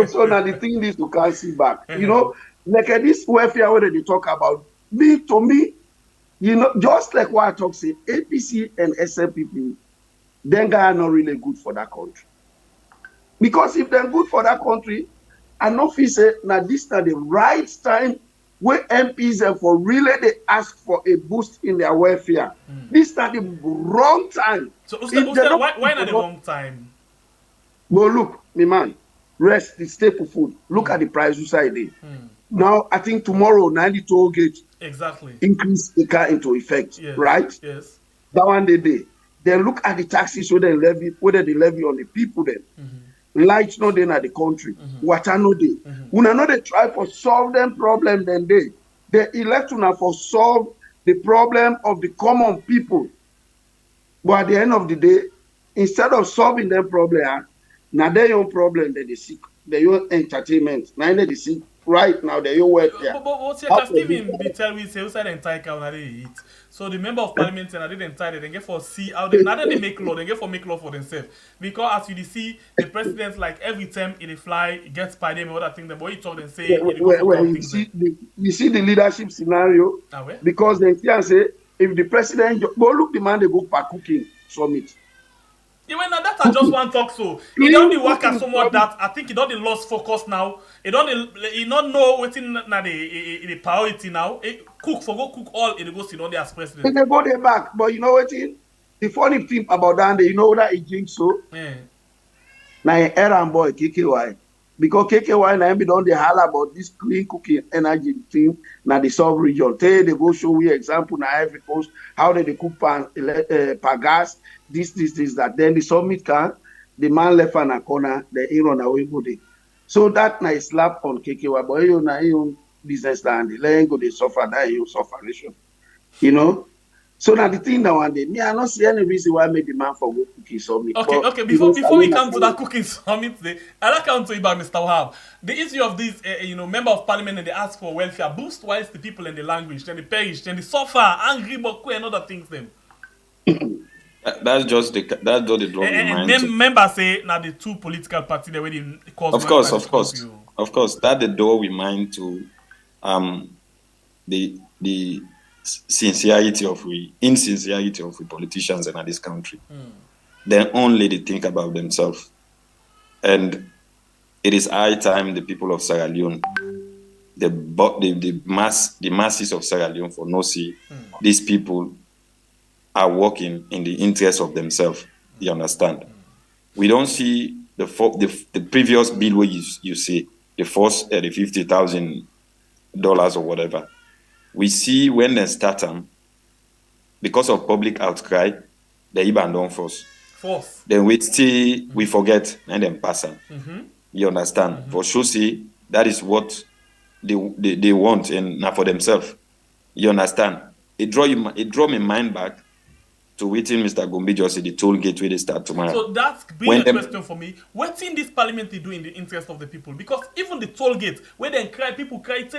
So now the thing is to can't see back. You know, like this welfare where they talk about, to me, you know, just like what I talk say, APC and SLPP, then guys are not really good for that country. Because if they're good for that country, I know if say now this is the right time where MPs and for really they ask for a boost in their welfare. This is the wrong time. So why not the wrong time? But look, my man, rest the staple food. Look at the price you say there. Now, I think tomorrow, 90 toll gate Exactly. increase the car into effect, Yes. right? Yes. That one they day. Then look at the taxes whether they levy on the people then. Lights not then at the country. Water no day. Una know they try for solve them problem then they elect una for solve the problem of the common people. But at the end of the day, instead of solving them problem, now their own problem that they seek, their own entertainment. Now they seek right now their own wealth there. But here, can Stephen be tell me say who said entire cow na they eat. So the member of parliament and I did entire they get for see how they now they make law, they get for make law for themselves. Because as you see, the president like every time in the fly, he gets by them and other thing, the boy talk and say Well, you see the leadership scenario because they can say if the president go look the man they go for cooking summit. Even now that I just want talk so. He don't work as so much that I think he don't lost focus now. He don't know what's in the priority now. Cook all it goes in on the as president. They go there back, but you know what? The funny thing about that, you know that he drinks so. Yeah. Now errand boy KKY. Because KKY now be done the holler about this clean cooking energy thing now the sub region. They go show we example now every coast how they cook per gas, this, that. Then the summit can the man left on a corner, the hero run away go there. So that nice slap on KKY, but you now you business land, the land go they suffer that you suffer nation. You know? So now the thing now and then, me I not see any reason why I made the man for go cooking summit. Okay. Before we come to that cooking summit, I like come to you about Mr. Wahab. The issue of this, member of parliament and they ask for welfare boost, whilst the people in the language, then they perish, then they suffer, angry, but and other things. Them. That's just the draw and then members say now the two political parties they already cause. Of course, that the door we mind to the insincerity of politicians in this country. Then only they think about themselves. And it is high time the people of Sierra Leone, the masses of Sierra Leone for no see, these people are working in the interest of themselves. You understand? We don't see the previous bill where you see the first the $50,000 or whatever. We see when they start them, because of public outcry, they abandon force. Then we forget and then pass them. You understand? For sure, see that is what they want and not for themselves. You understand? It draw my mind back to waiting Mr. Gombe just the toll gate where they start tomorrow. So that's been a question for me. What's in this parliament they do in the interest of the people? Because even the toll gate, where they cry, people cry,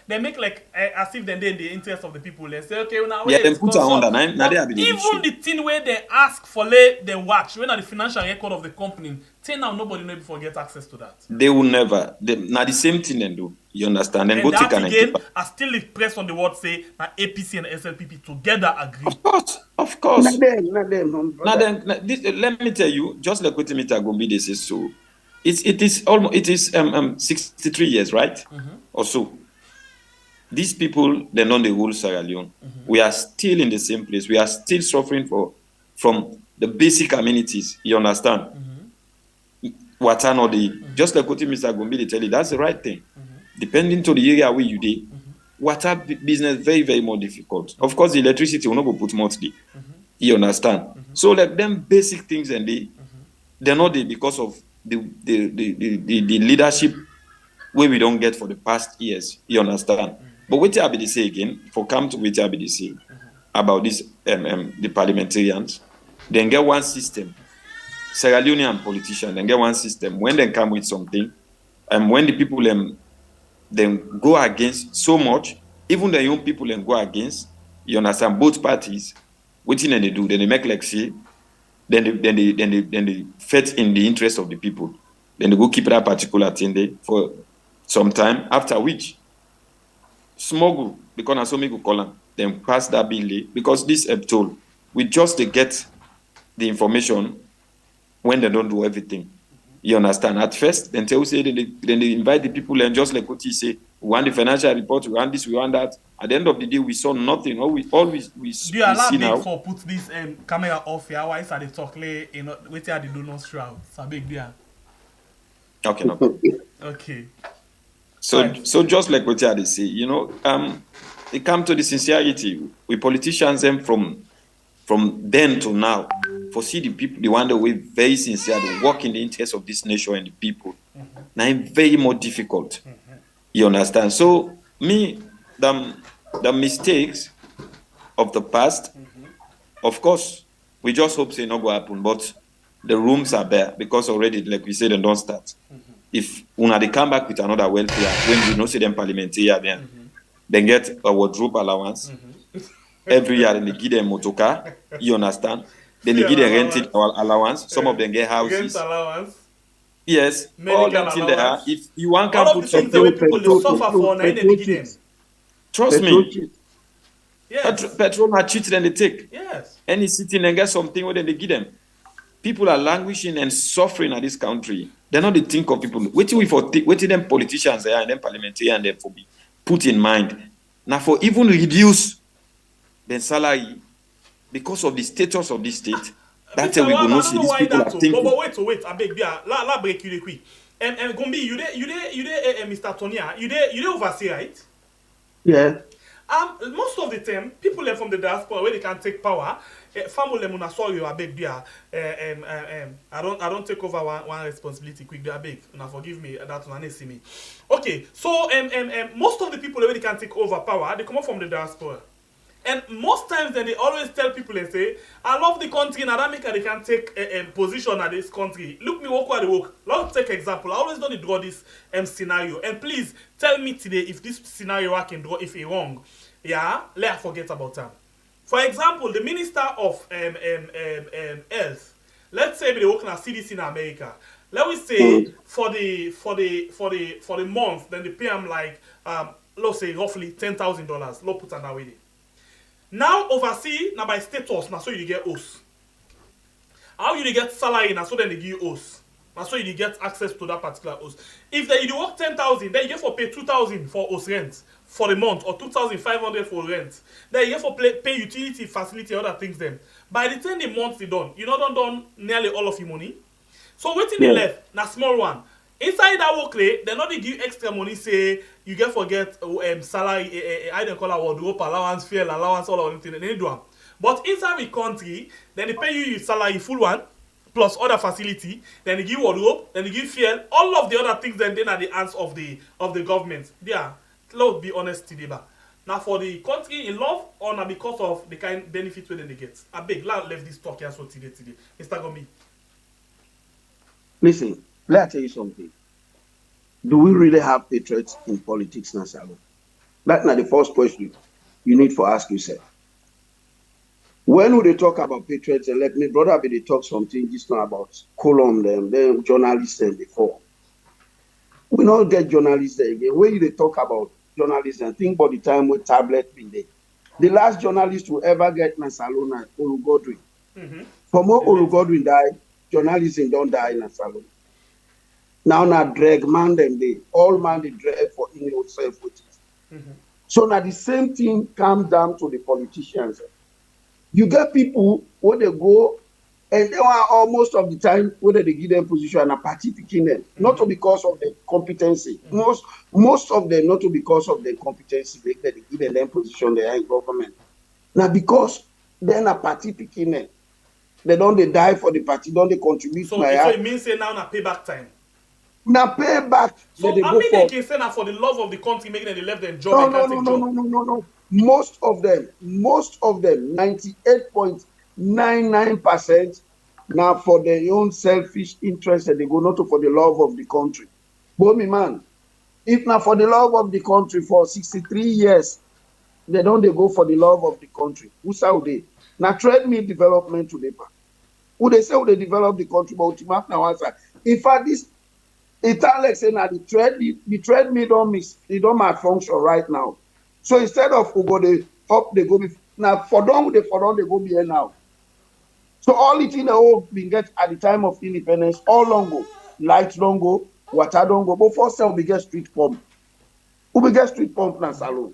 they make like as if they're in the interest of the people. They say, okay, now then put on that. Even the thing where they ask for they watch, when are the financial record of the company, till now nobody know before get access to that. They will never. Now the same thing they do. You understand? And that again, I still press on the word say that APC and SLPP together agree. Of course. Not them. Let me tell you, just like what Mr. Gombe says, so it is 63 years, right? Or so. These people, they're not the whole Sierra Leone. We are still in the same place. We are still suffering from the basic amenities. You understand? Water not just like what Mr. Gombe tell you, that's the right thing. Depending to the area where you dey, water business very, very more difficult. Of course, the electricity will not go put monthly. You understand? So like them basic things and they're not there because of the leadership where we don't get for the past years. You understand? But what I be say again, for come to what I be say about this the parliamentarians, then get one system. Sierra Leonean politicians, then get one system. When they come with something, and when the people then go against so much, even the young people then go against, you understand, both parties, what thing they do, then they make like say, then they fight in the interest of the people. Then they go keep that particular thing there for some time, after which smuggle, because I saw me go call them, then pass that bill because this toll, we just get the information when they don't do everything. You understand? At first, then they say then they invite the people and just like what he say, we want the financial report, we want this, we want that. At the end of the day, we saw nothing. All we do you allow me for put this camera off here? Why is they talk like wait till they do not shroud? It's a big deal. Okay, no. Okay. So just like what they say, you know, it come to the sincerity. We politicians them from then to now, for see the people, the one that we very sincere, they work in the interest of this nation and the people. Now it's very more difficult. You understand? So me, the mistakes of the past, of course, we just hope they not go happen, but the rooms are there because already, like we said, they don't start. If una they come back with another welfare, when we know see them parliamentarian, then get a wardrobe allowance. Every year they give them motorcar, you understand? Then they give them rented allowance. Some of them get houses. Rent allowance. Yes, all that thing there. If you want All to of put the things some that people suffer for, now they give them. trust me, Yes. petrol not cheat then they take. Yes. Any city and get something where then they give them. People are languishing and suffering at this country. They're not the think of people. Waiting them politicians there and them parliamentarians and them for be put in mind. Now for even reduce the salary because of the status of this state. That's how we go know see these people are thinking. But wait, I beg ya. La break you quick. Gombi, you there, Mr. Tonya, you there oversee, right? Yeah. Most of the time, people from the diaspora where they can take power. Family muna sorry, I beg ya. I don't take over one responsibility quick. I beg. Una forgive me. That one see me. Okay, so most of the people where they can take over power, they come up from the diaspora. And most times then they always tell people and say, I love the country, now that make they can take a position at this country. Look me walk where they walk. Let's take example. I always don't draw this scenario. And please tell me today if this scenario I can draw if it's wrong. Yeah, let us forget about that. For example, the Minister of Health, let's say they work in a CDC in America. Let me say for the month, then they pay them like let's say roughly $10,000. Let's put that way. Now overseas, now by status, now so you get oath. How you get salary, now so then they give you oath. Now so you get access to that particular oath. If you work 10,000, then you get for pay 2,000 for oath rent for the month, or 2,500 for rent. Then you get for pay utility, facility, other things then. By the time the month is done, you not done nearly all of your money. So waiting the left, now small one. Inside that work rate, they not they give extra money, say you get forget salary, I don't call it wardrobe allowance, fuel allowance, all of them, they do them. But inside the country, then they pay you your salary full one, plus other facility, then they give wardrobe, then they give fuel, all of the other things then are the hands of the government. Yeah, let's be honest today, but now for the country in love or not because of the kind benefit where they get. I beg, let's leave this talk here so today. Mr. Gombi. Listen, let me tell you something. Do we really have patriots in politics now, Salo? That's not the first question you need to ask yourself. When would they talk about patriots, and let me, brother, they talk something just now about column them journalists them before. We don't get journalists there again. When they talk about journalists and think about the time when tablet been there. The last journalist to ever get in Salona, Olu Godwin. For more Olu Godwin died, journalism don't die in Salona. Now drag man them they all man they drag for in yourself with it. So now the same thing comes down to the politicians. You get people where they go and they are almost of the time whether they give them position and a party picking them, not because of their competency. Most of them not because of their competency, they give them position they are in government. Now because then a party picking them, they don't they die for the party, don't they contribute so it means say now na payback time. Now pay back. So I mean they can say now for the love of the country, making them they left them job. No. Most of them, 98.99% now for their own selfish interest and they go not for the love of the country. But me man, if not for the love of the country for 63 years, they go for the love of the country. Who say they? Now trade me development to the who they say they develop the country, but ultimately now answer. In fact, this Italians say now the trade me don't malfunction right now. So instead of who go they up they go be now for them they go be here now. So all it in the whole been get at the time of independence, all long go, light don't go, water don't go. But first we get street pump. Who we get street pump now salon?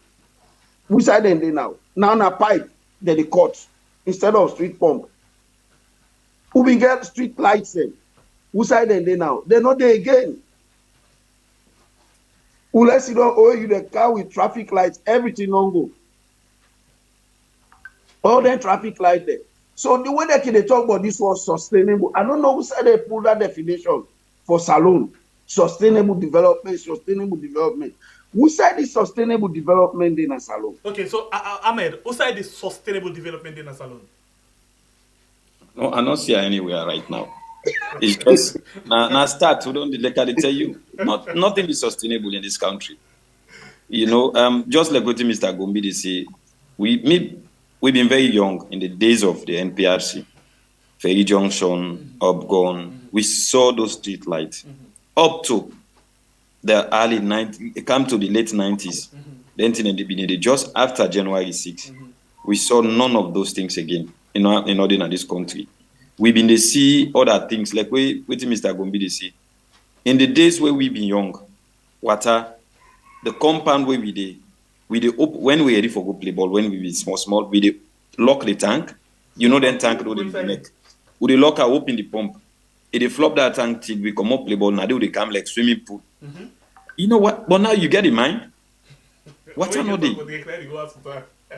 Which side then they now? Now na pipe then the cut instead of street pump. Who we get street lights then? Who side then they now? They're not there again. Unless you don't owe you the car with traffic lights, everything don't go. All the traffic light there. So the way that they talk about this was sustainable. I don't know who said they pulled that definition for Salone. Sustainable development, sustainable development. Who said this sustainable development in a Salone? Okay, so Ahmed, who said this sustainable development in a Salone? No, I don't see her anywhere right now. It's just now start. We don't like I tell you, nothing is sustainable in this country. You know, just like what Mr. Gombi say, we've been very young in the days of the NPRC, Ferry Junction, Upgon. We saw those street lights up to the early 90s. It came to the late 90s. Then in the beginning, just after January 6, we saw none of those things again in this country. We've been to see other things like what Mr. Gombi say. In the days where we've been young, water, the compound where we did when we ready for go play ball, when we be small, we did lock the tank. You know then tank road in the neck. We lock her open the pump. It they flop that tank till we come up play ball. Now they come like swimming pool. You know what? But now you get in mind. What are they?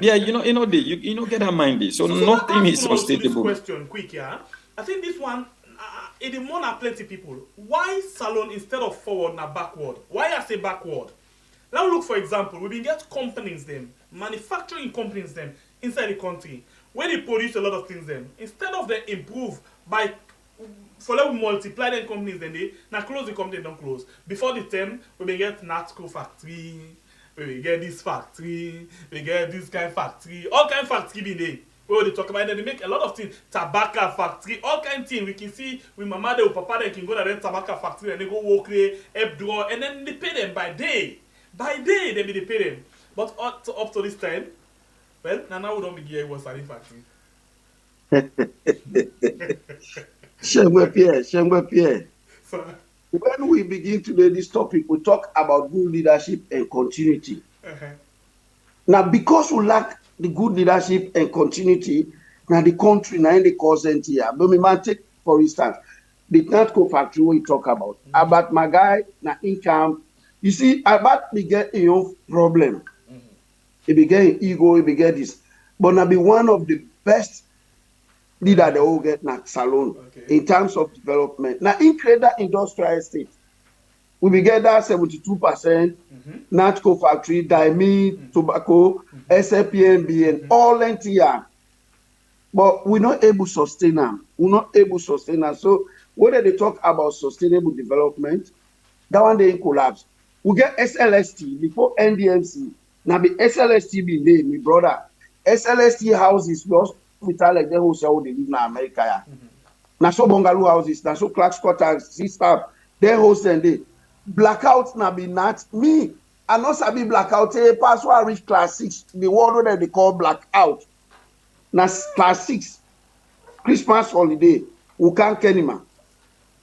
Yeah, you know get that mind. So nothing is sustainable. Question quick, yeah. I think this one it is more than plenty people. Why Salone instead of forward na backward? Why I say backward? Now look, for example, we been get companies them, manufacturing companies them inside the country where they produce a lot of things them. Instead of them improve by for them multiply them companies then they now close the company don't close. Before the term we been get Natco factory, we get this factory, we get this kind of factory, all kind of factory being there. Where they talk about it, they make a lot of things, tobacco factory, all kind of things. We can see with my mother or papa they can go to the tobacco factory and they go work there, help draw, and then they pay them by day. By day, they pay them. But up to this time, well, now we don't be here was starting factory. Shengwe Pierre. When we begin today this topic, we talk about good leadership and continuity. Now, because we lack the good leadership and continuity, now the country, now in the consent here. But we might take, for instance, the Natco factory we talk about my guy, na income. You see, about me get a young problem. He began ego, he began this. But now be one of the best leader they all get na Salone in terms of development. Now in create that industrial estate, we began that 72%, Natco factory, diamond, tobacco, SLPMB, and all NTR. But we're not able to sustain them. We're not able to sustain them. So whether they talk about sustainable development, that one they collapse. We get SLST before NDMC. Now the SLST be there, my brother. SLST houses, we hospital like they who say they live in America. Now so bungalow houses, now so Clark's quarters, staff, they host and they blackout now be not me. I know sabi blackout. Pass where I reach class 6. The word that they call blackout. Now class 6, Christmas holiday. We can't kenima.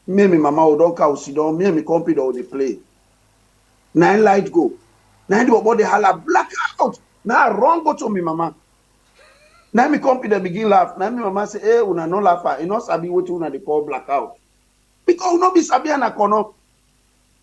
Me and my mama don't count sit down. Me and my computer will play. 9 light go. 9 the body holla blackout. Now wrong go to me mama. Now me computer begin laugh. Now me mama say, "Hey, una no laugh. You know sabi what una they call blackout." Because we no be sabi na kono.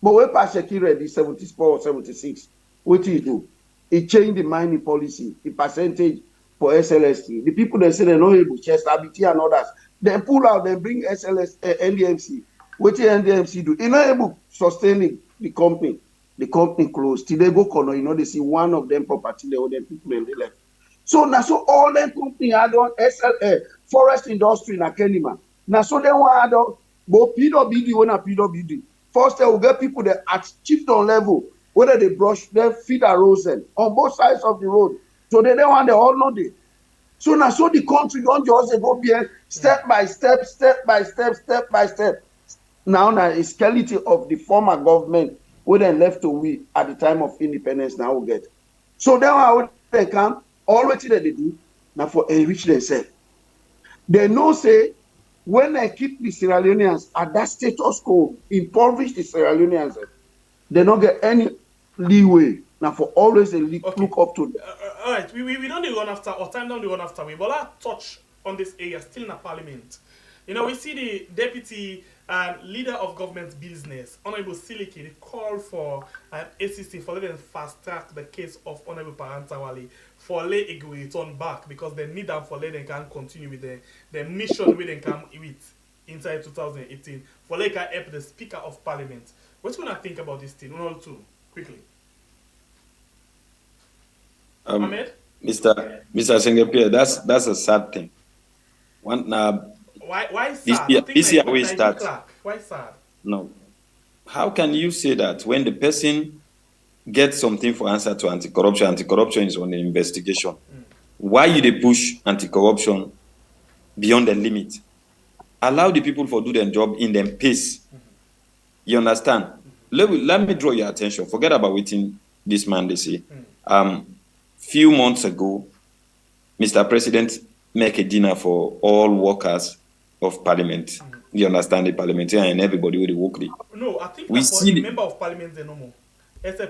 But when Pasheki ready 74 or 76, what do you do? It changed the mining policy, the percentage for SLST. The people that say they're not able, Chester, BT and others, they pull out, they bring NDMC. What did NDMC do? They're not able to sustain the company. The company closed. Till they go corner, they see one of them property, they owe them people and they left. So now, so all them company had on forest industry in Kenima. Now, so they want to go PWD when a PWD. First, they will get people that at chieftain level, whether they brush, they feed a rosen on both sides of the road. So they don't want the all know they. So now, so the country don't just go behind step by step. Now, a skeleton of the former government, where they left to we at the time of independence now we get. So then when they come, all what they do, now for enrich themselves. They know say, when they keep the Sierra Leoneans at that status quo, impoverish the Sierra Leoneans, they don't get any leeway. Now for always they look up to them. All right, we don't run after, or time don't run after we, but I'll touch on this area still in the parliament. You know, we see the deputy leader of government business, Honorable Siliki, they call for ACC for letting fast track the case of Honorable Parantawali for let it return back because they need them for let them can continue with the mission where they come with inside 2018 for let can help the Speaker of Parliament. What you gonna think about this thing? One or two, quickly. Ahmed? Mr. Sengepier, that's a sad thing. One Why sad? This year we start. Why sad? No. How can you say that when the person gets something for answer to anti-corruption is on the investigation? Why you they push anti-corruption beyond the limit? Allow the people for do their job in their pace. You understand? Let me draw your attention. Forget about waiting this man they say. Few months ago, Mr. President make a dinner for all workers of Parliament. You understand, the parliamentarian and everybody with the work day. No, I think we see the member of Parliament there no more.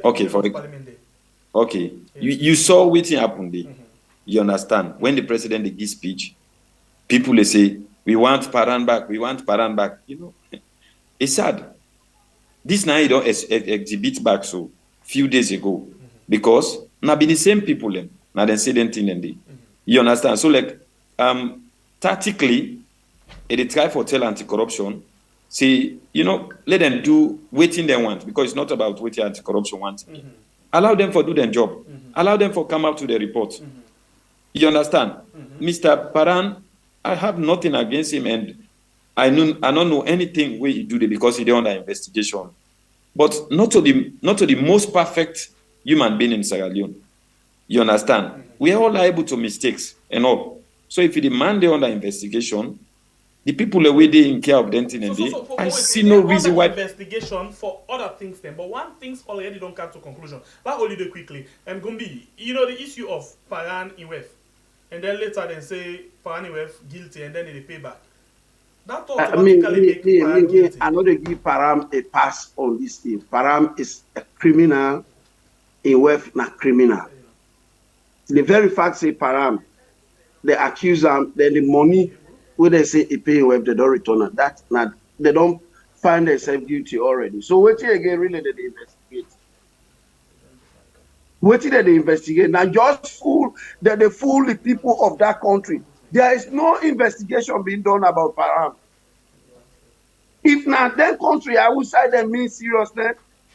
Okay, for the Parliament there. Okay, yes. you saw what happened there. You understand? When the president they give speech, people they say we want Paran back, we want Paran back. You know, it's sad. This now you don't exhibit back so few days ago because now be the same people them. Now they say them thing and they. You understand? So like tactically, they try for tell anti-corruption, say, you know, let them do waiting they want because it's not about what anti-corruption wants. Allow them for do their job. Allow them for come out to the report. You understand? Mr. Paran, I have nothing against him and I don't know anything where he do it because he did under investigation. But not to the most perfect human being in Sierra Leone. You understand? We are all liable to mistakes and all. So if you demand they under investigation, the people away they in care of them I see no reason why investigation for other things then. But one thing's already don't come to conclusion. But only do quickly. And Gumbi, you know the issue of Paran Iwef. And then later they say Paran Iwef guilty and then they pay back. That automatically make guilty. I know they give Param a pass on this thing. Param is a criminal, Iwef not criminal. The very fact say Param, they accuse them, then the money when they say he pay Iwef, they don't return it. That's not, they don't find themselves guilty already. So what again really did they investigate? What did they investigate? Now just fool that they fool the people of that country. There is no investigation being done about Param. If not that country, I would say them mean seriously.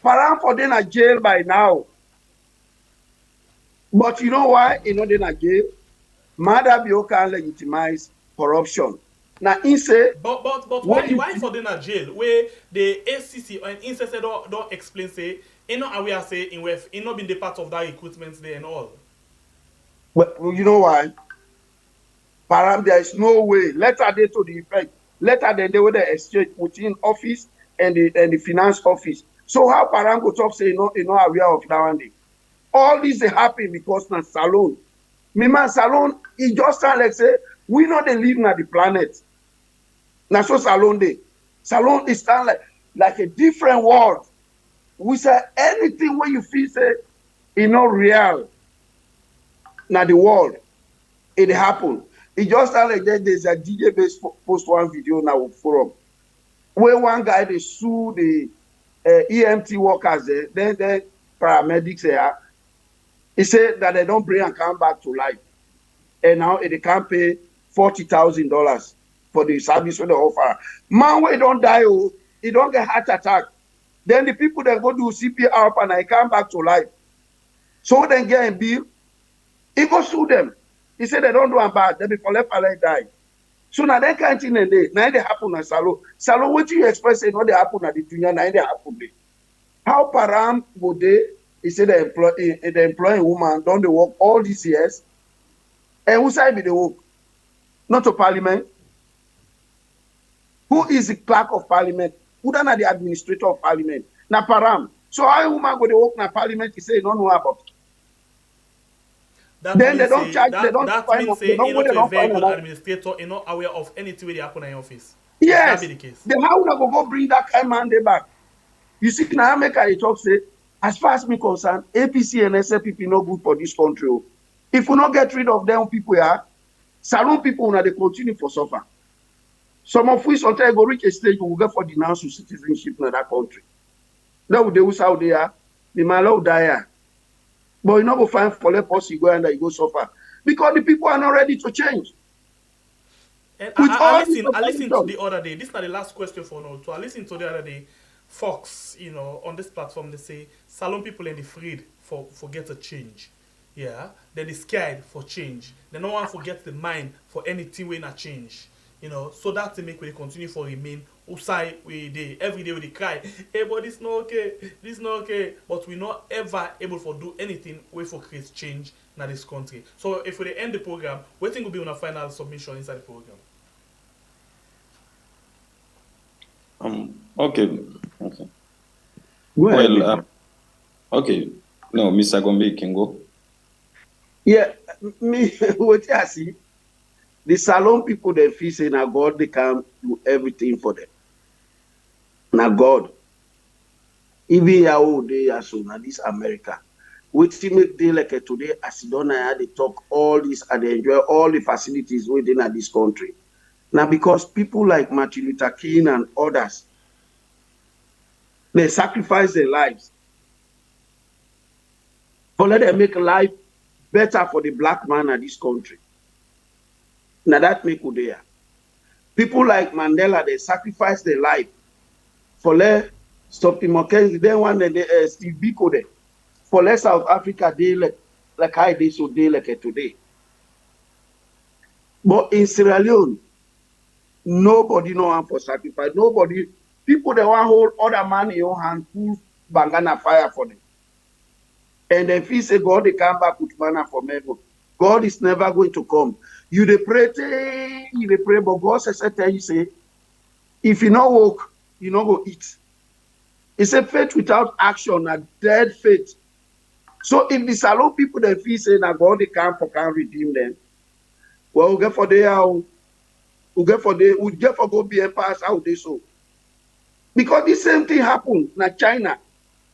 Param for them are jail by now. But you know why? You know they're not jail. Mother Bio can legitimize corruption. Now, he say, but why for them at jail? Where the ACC and INSE don't explain say, you know, aware say in West, you not been the part of that equipment there and all. Well, you know why? Param, there is no way. Letter day to the effect. Letter then they were the exchange between office and the finance office. So how Param go talk say you know aware of that one day? All this they happen because na Salone. Me man Salone, he just sound like say we know they live na the planet. Na so Salone day. Salone is stand like a different world. We say anything where you feel say you know real na the world, it happen. It just sound like that there's a DJ base post one video now forum where one guy they sue the EMT workers there, then paramedics there. He said that they don't bring and come back to life. And now they can't pay $40,000 for the service for the offer. Man, when he don't die, he don't get heart attack. Then the people that go do CPR and I come back to life. So then get a bill, he go sue them. He said they don't do them bad, they be for left and like die. So now they can't in a day. Now they happen at Salo. Salo, what you express say no they happen at the Tunya, now they happen there. How Param go there? He said the employing woman done the work all these years. And who side be the work? Not to Parliament. Who is the clerk of Parliament? Who done the administrator of Parliament? Na Param. So how a woman go to work na Parliament? He say he don't know about. That then they don't charge. They don't find. They don't go to a vehicle administrator. You're not aware of anything where they happen in your office. Yes. That be the case. Then how would I go bring that kind of man there back? You see, now make a talk say. As far as me concerned, APC and SLPP no good for this country. If we not get rid of them people here, Salon people now they continue for suffer. Some of which sometimes go reach a stage we will get for denounce citizenship in that country. Now they will how they are, the man will die. But you know go find for let us go and you go suffer. Because the people are not ready to change. And With I all this listened to opposition. the other day. This is not the last question for now. So I listened to the other day, Fox, on this platform, they say Salon people in the afraid for get a change. Yeah, then they scared for change. They no one forget the mind for anything when a change. So that to make we continue for remain outside we day every day we cry. Hey, but this not okay. This not okay. But we not ever able for do anything way for create change in this country. So if we end the program, what think will be on a final submission inside the program? Okay. Well, Okay. No, Mr. Gombe can go. yeah, me what I see. The Salon people they feel say now God they can do everything for them. Now God. Even how they are so now this America. Which make day like today as they talk all this and they enjoy all the facilities within this country. Now because people like Martin Luther King and others, they sacrifice their lives. For let them make life better for the black man in this country. Now that make Udea. People like Mandela, they sacrifice their life for let stop him Mackenzie. Then one day Steve Biko there. For let South Africa they like I did so day like today. But in Sierra Leone, nobody know one for sacrifice. Nobody, people they want hold other man in your hand, pull bangana fire for them. And if he say God they come back with manna from heaven, God is never going to come. You they pray, but God says tell you say, if you not walk, you not go eat. It's a faith without action, a dead faith. So if the Salon people they feel say that God they can redeem them, well, we get for go be empires how they so. Because the same thing happened in China,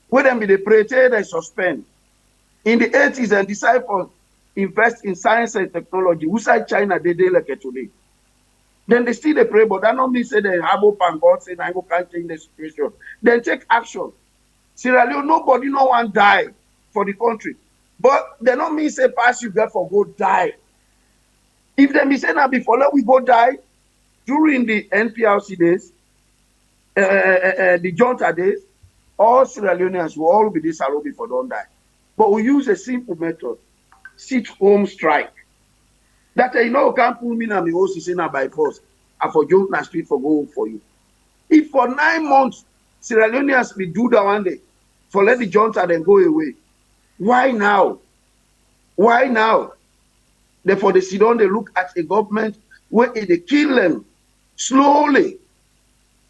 where them be they pray, they suspend. In the 80s, and disciples invest in science and technology. Who side China they like today? Then they still they pray, but that not mean say they have hope and God say I can't change the situation. Then take action. Sierra Leone, nobody no one die for the country. But they don't mean say pass you get for go die. If they be say now before let we go die during the NPRC days, the junta days, all Sierra Leoneans will all be this Salon before don't die. But we use a simple method, sit home strike. That you can't pull me now me host is now by force. I for jump na street for go for you. If for 9 months Sierra Leoneans will do that one day, for let the junta then go away. Why now? Why now? Therefore they sit down, they look at a government where they kill them slowly.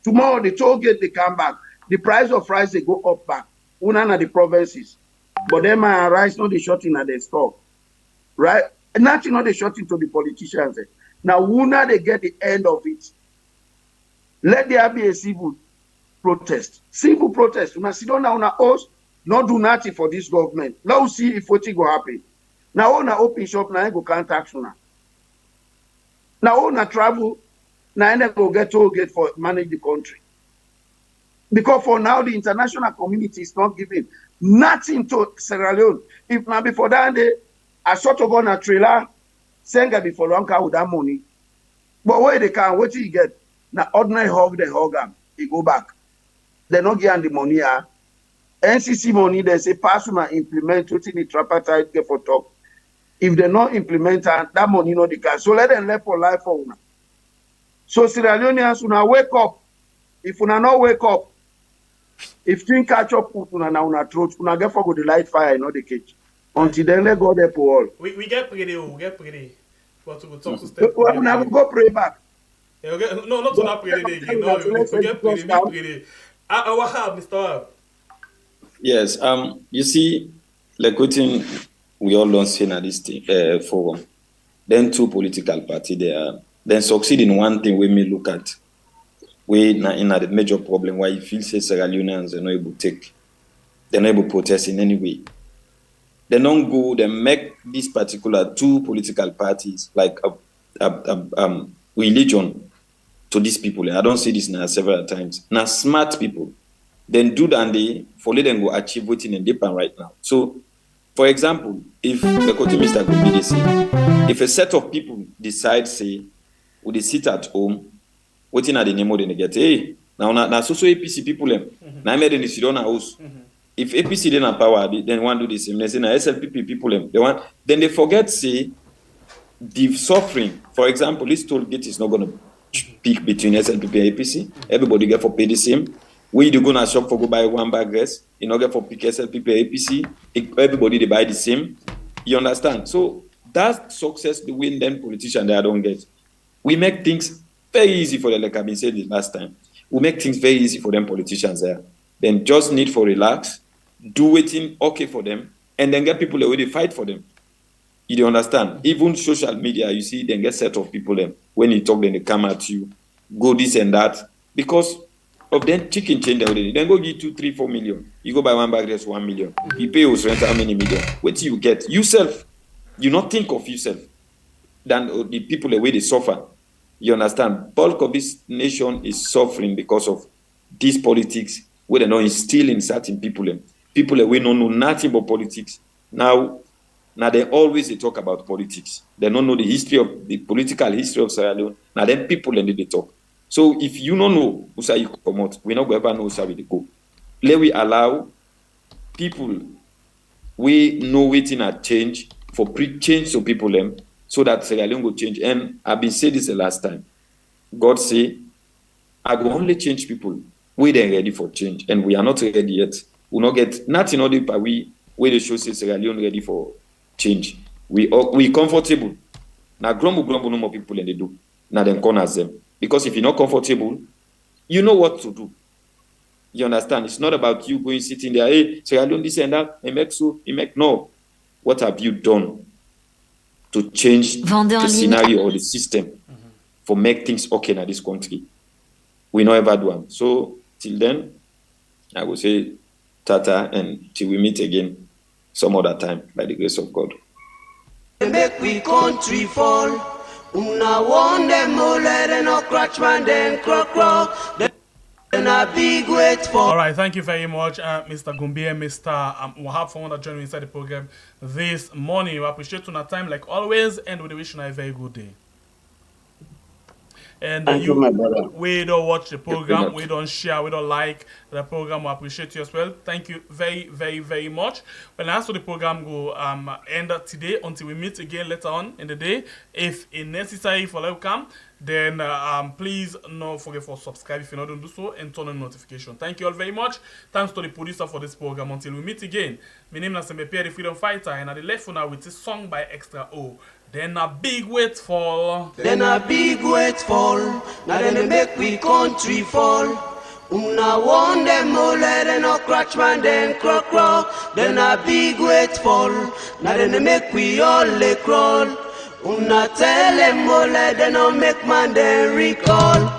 Tomorrow the toll gate they come back. The price of rice they go up back. Una na the provinces. But then my rice not the shot in at the store. Right? Nothing not the shot into the politicians. Now una they get the end of it. Let there be a civil protest. Simple protest. Una sit down now una host, not do nothing for this government. Let us see if what go happen. Now una open shop now go contact una. Now una travel, now go get toll gate for manage the country. Because for now, the international community is not giving nothing to Sierra Leone. If now before that day, I sort of on a trailer, Senga before long car with that money. But where they can, what you get? Now ordinary hug, they hug them, they go back. They not get the money. NCC money, they say pass and implement what the tripartite get for talk. If they not implement that money, no they can. So let them live for life for una. So Sierra Leoneans una wake up. If una not wake up, if thing catch up with una throat, una get for go the light fire in the cage. Until then let God help all. We get pretty. But we talk to step. Well, una go pray back. No, not to not pray again. No, we get pretty. Wahab, Mr. Wahab. Yes. You see, like what we all don't see at this forum. Then two political parties there. Then succeed in one thing we may look at. We in the major problem why you feel say Sierra Leoneans are not able to take, they're not able to protest in any way. They don't go, they make these particular two political parties like a religion. to these people. I don't say this now several times. Now smart people, then do than they for let them go achieve waiting in Japan right now. So, for example, if the country Mr. Gombe they say, if a set of people decide say, would they sit at home, waiting at the name of they get, hey, now so APC people them. Now I made in the Sidona house. If APC then have power, then one do the same. They say now SLPP people them. Then they forget say the suffering. For example, this toll gate is not going to peak between SLPP and APC. Everybody get for pay the same. Where you go to shop for go buy one bag dress, you not get for pick SLPP and APC. Everybody they buy the same. You understand? So that success the win them politician they don't get. We make things very easy for them, like I've been saying this last time. We make things very easy for them politicians there. Then just need for relax, do waiting okay for them, and then get people the way they fight for them. You don't understand? Even social media, you see, then get set of people them. When you talk, then they come at you, go this and that. Because of them chicken change already. Then go give 2, 3, 4 million. You go buy one bag, there's 1 million. You pay us rent how many million? What do you get? Yourself. You not think of yourself than the people the way they suffer. You understand? Bulk of this nation is suffering because of these politics where they not instill in certain people. People that we don't know nothing about politics. Now they always they talk about politics. They don't know the history of the political history of Sierra Leone. Now then people and they talk. So if you don't know who say you come out, we not ever know how they go. Let we allow people we know waiting at change for pre-change so people them so that Sierra Leone will change. And I've been saying this the last time. God say, I will only change people. We then ready for change. And we are not ready yet. We not get nothing on but we they show say Sierra Leone ready for change. We comfortable. Now grumble no more people and they do. Now then corners them. Because if you're not comfortable, you know what to do. You understand? It's not about you going sitting there, hey, Sierra Leone this and that, no. What have you done to change the scenario or the system for make things okay in this country? We not ever do them. So till then, I will say tata and till we meet again some other time by the grace of God. Make we country fall. Una want them all let them no crash man then crock. Then a big wait for. All right, thank you very much, Mr. Gombe and Mr. Wahab for one that joined me inside the program this morning. We appreciate your time like always, and we wish you a very good day. And we don't watch the program, we don't share, we don't like the program. We appreciate you as well. Thank you very, very, very much. Well, as to the program go end today until we meet again later on in the day. If it's necessary for welcome, then please don't forget to subscribe if you don't do so and turn on notification. Thank you all very much. Thanks to the producer for this program. Until we meet again, my name is Sembepe, the Freedom Fighter, and at the left now with a song by Extra O. Then a big wait fall. Then a big wait fall. Now then they make we country fall. Una want them all let them no crash man then crock. Then a big wait fall. Now then they make we all lay crawl. Una tell them all let them no make man then recall.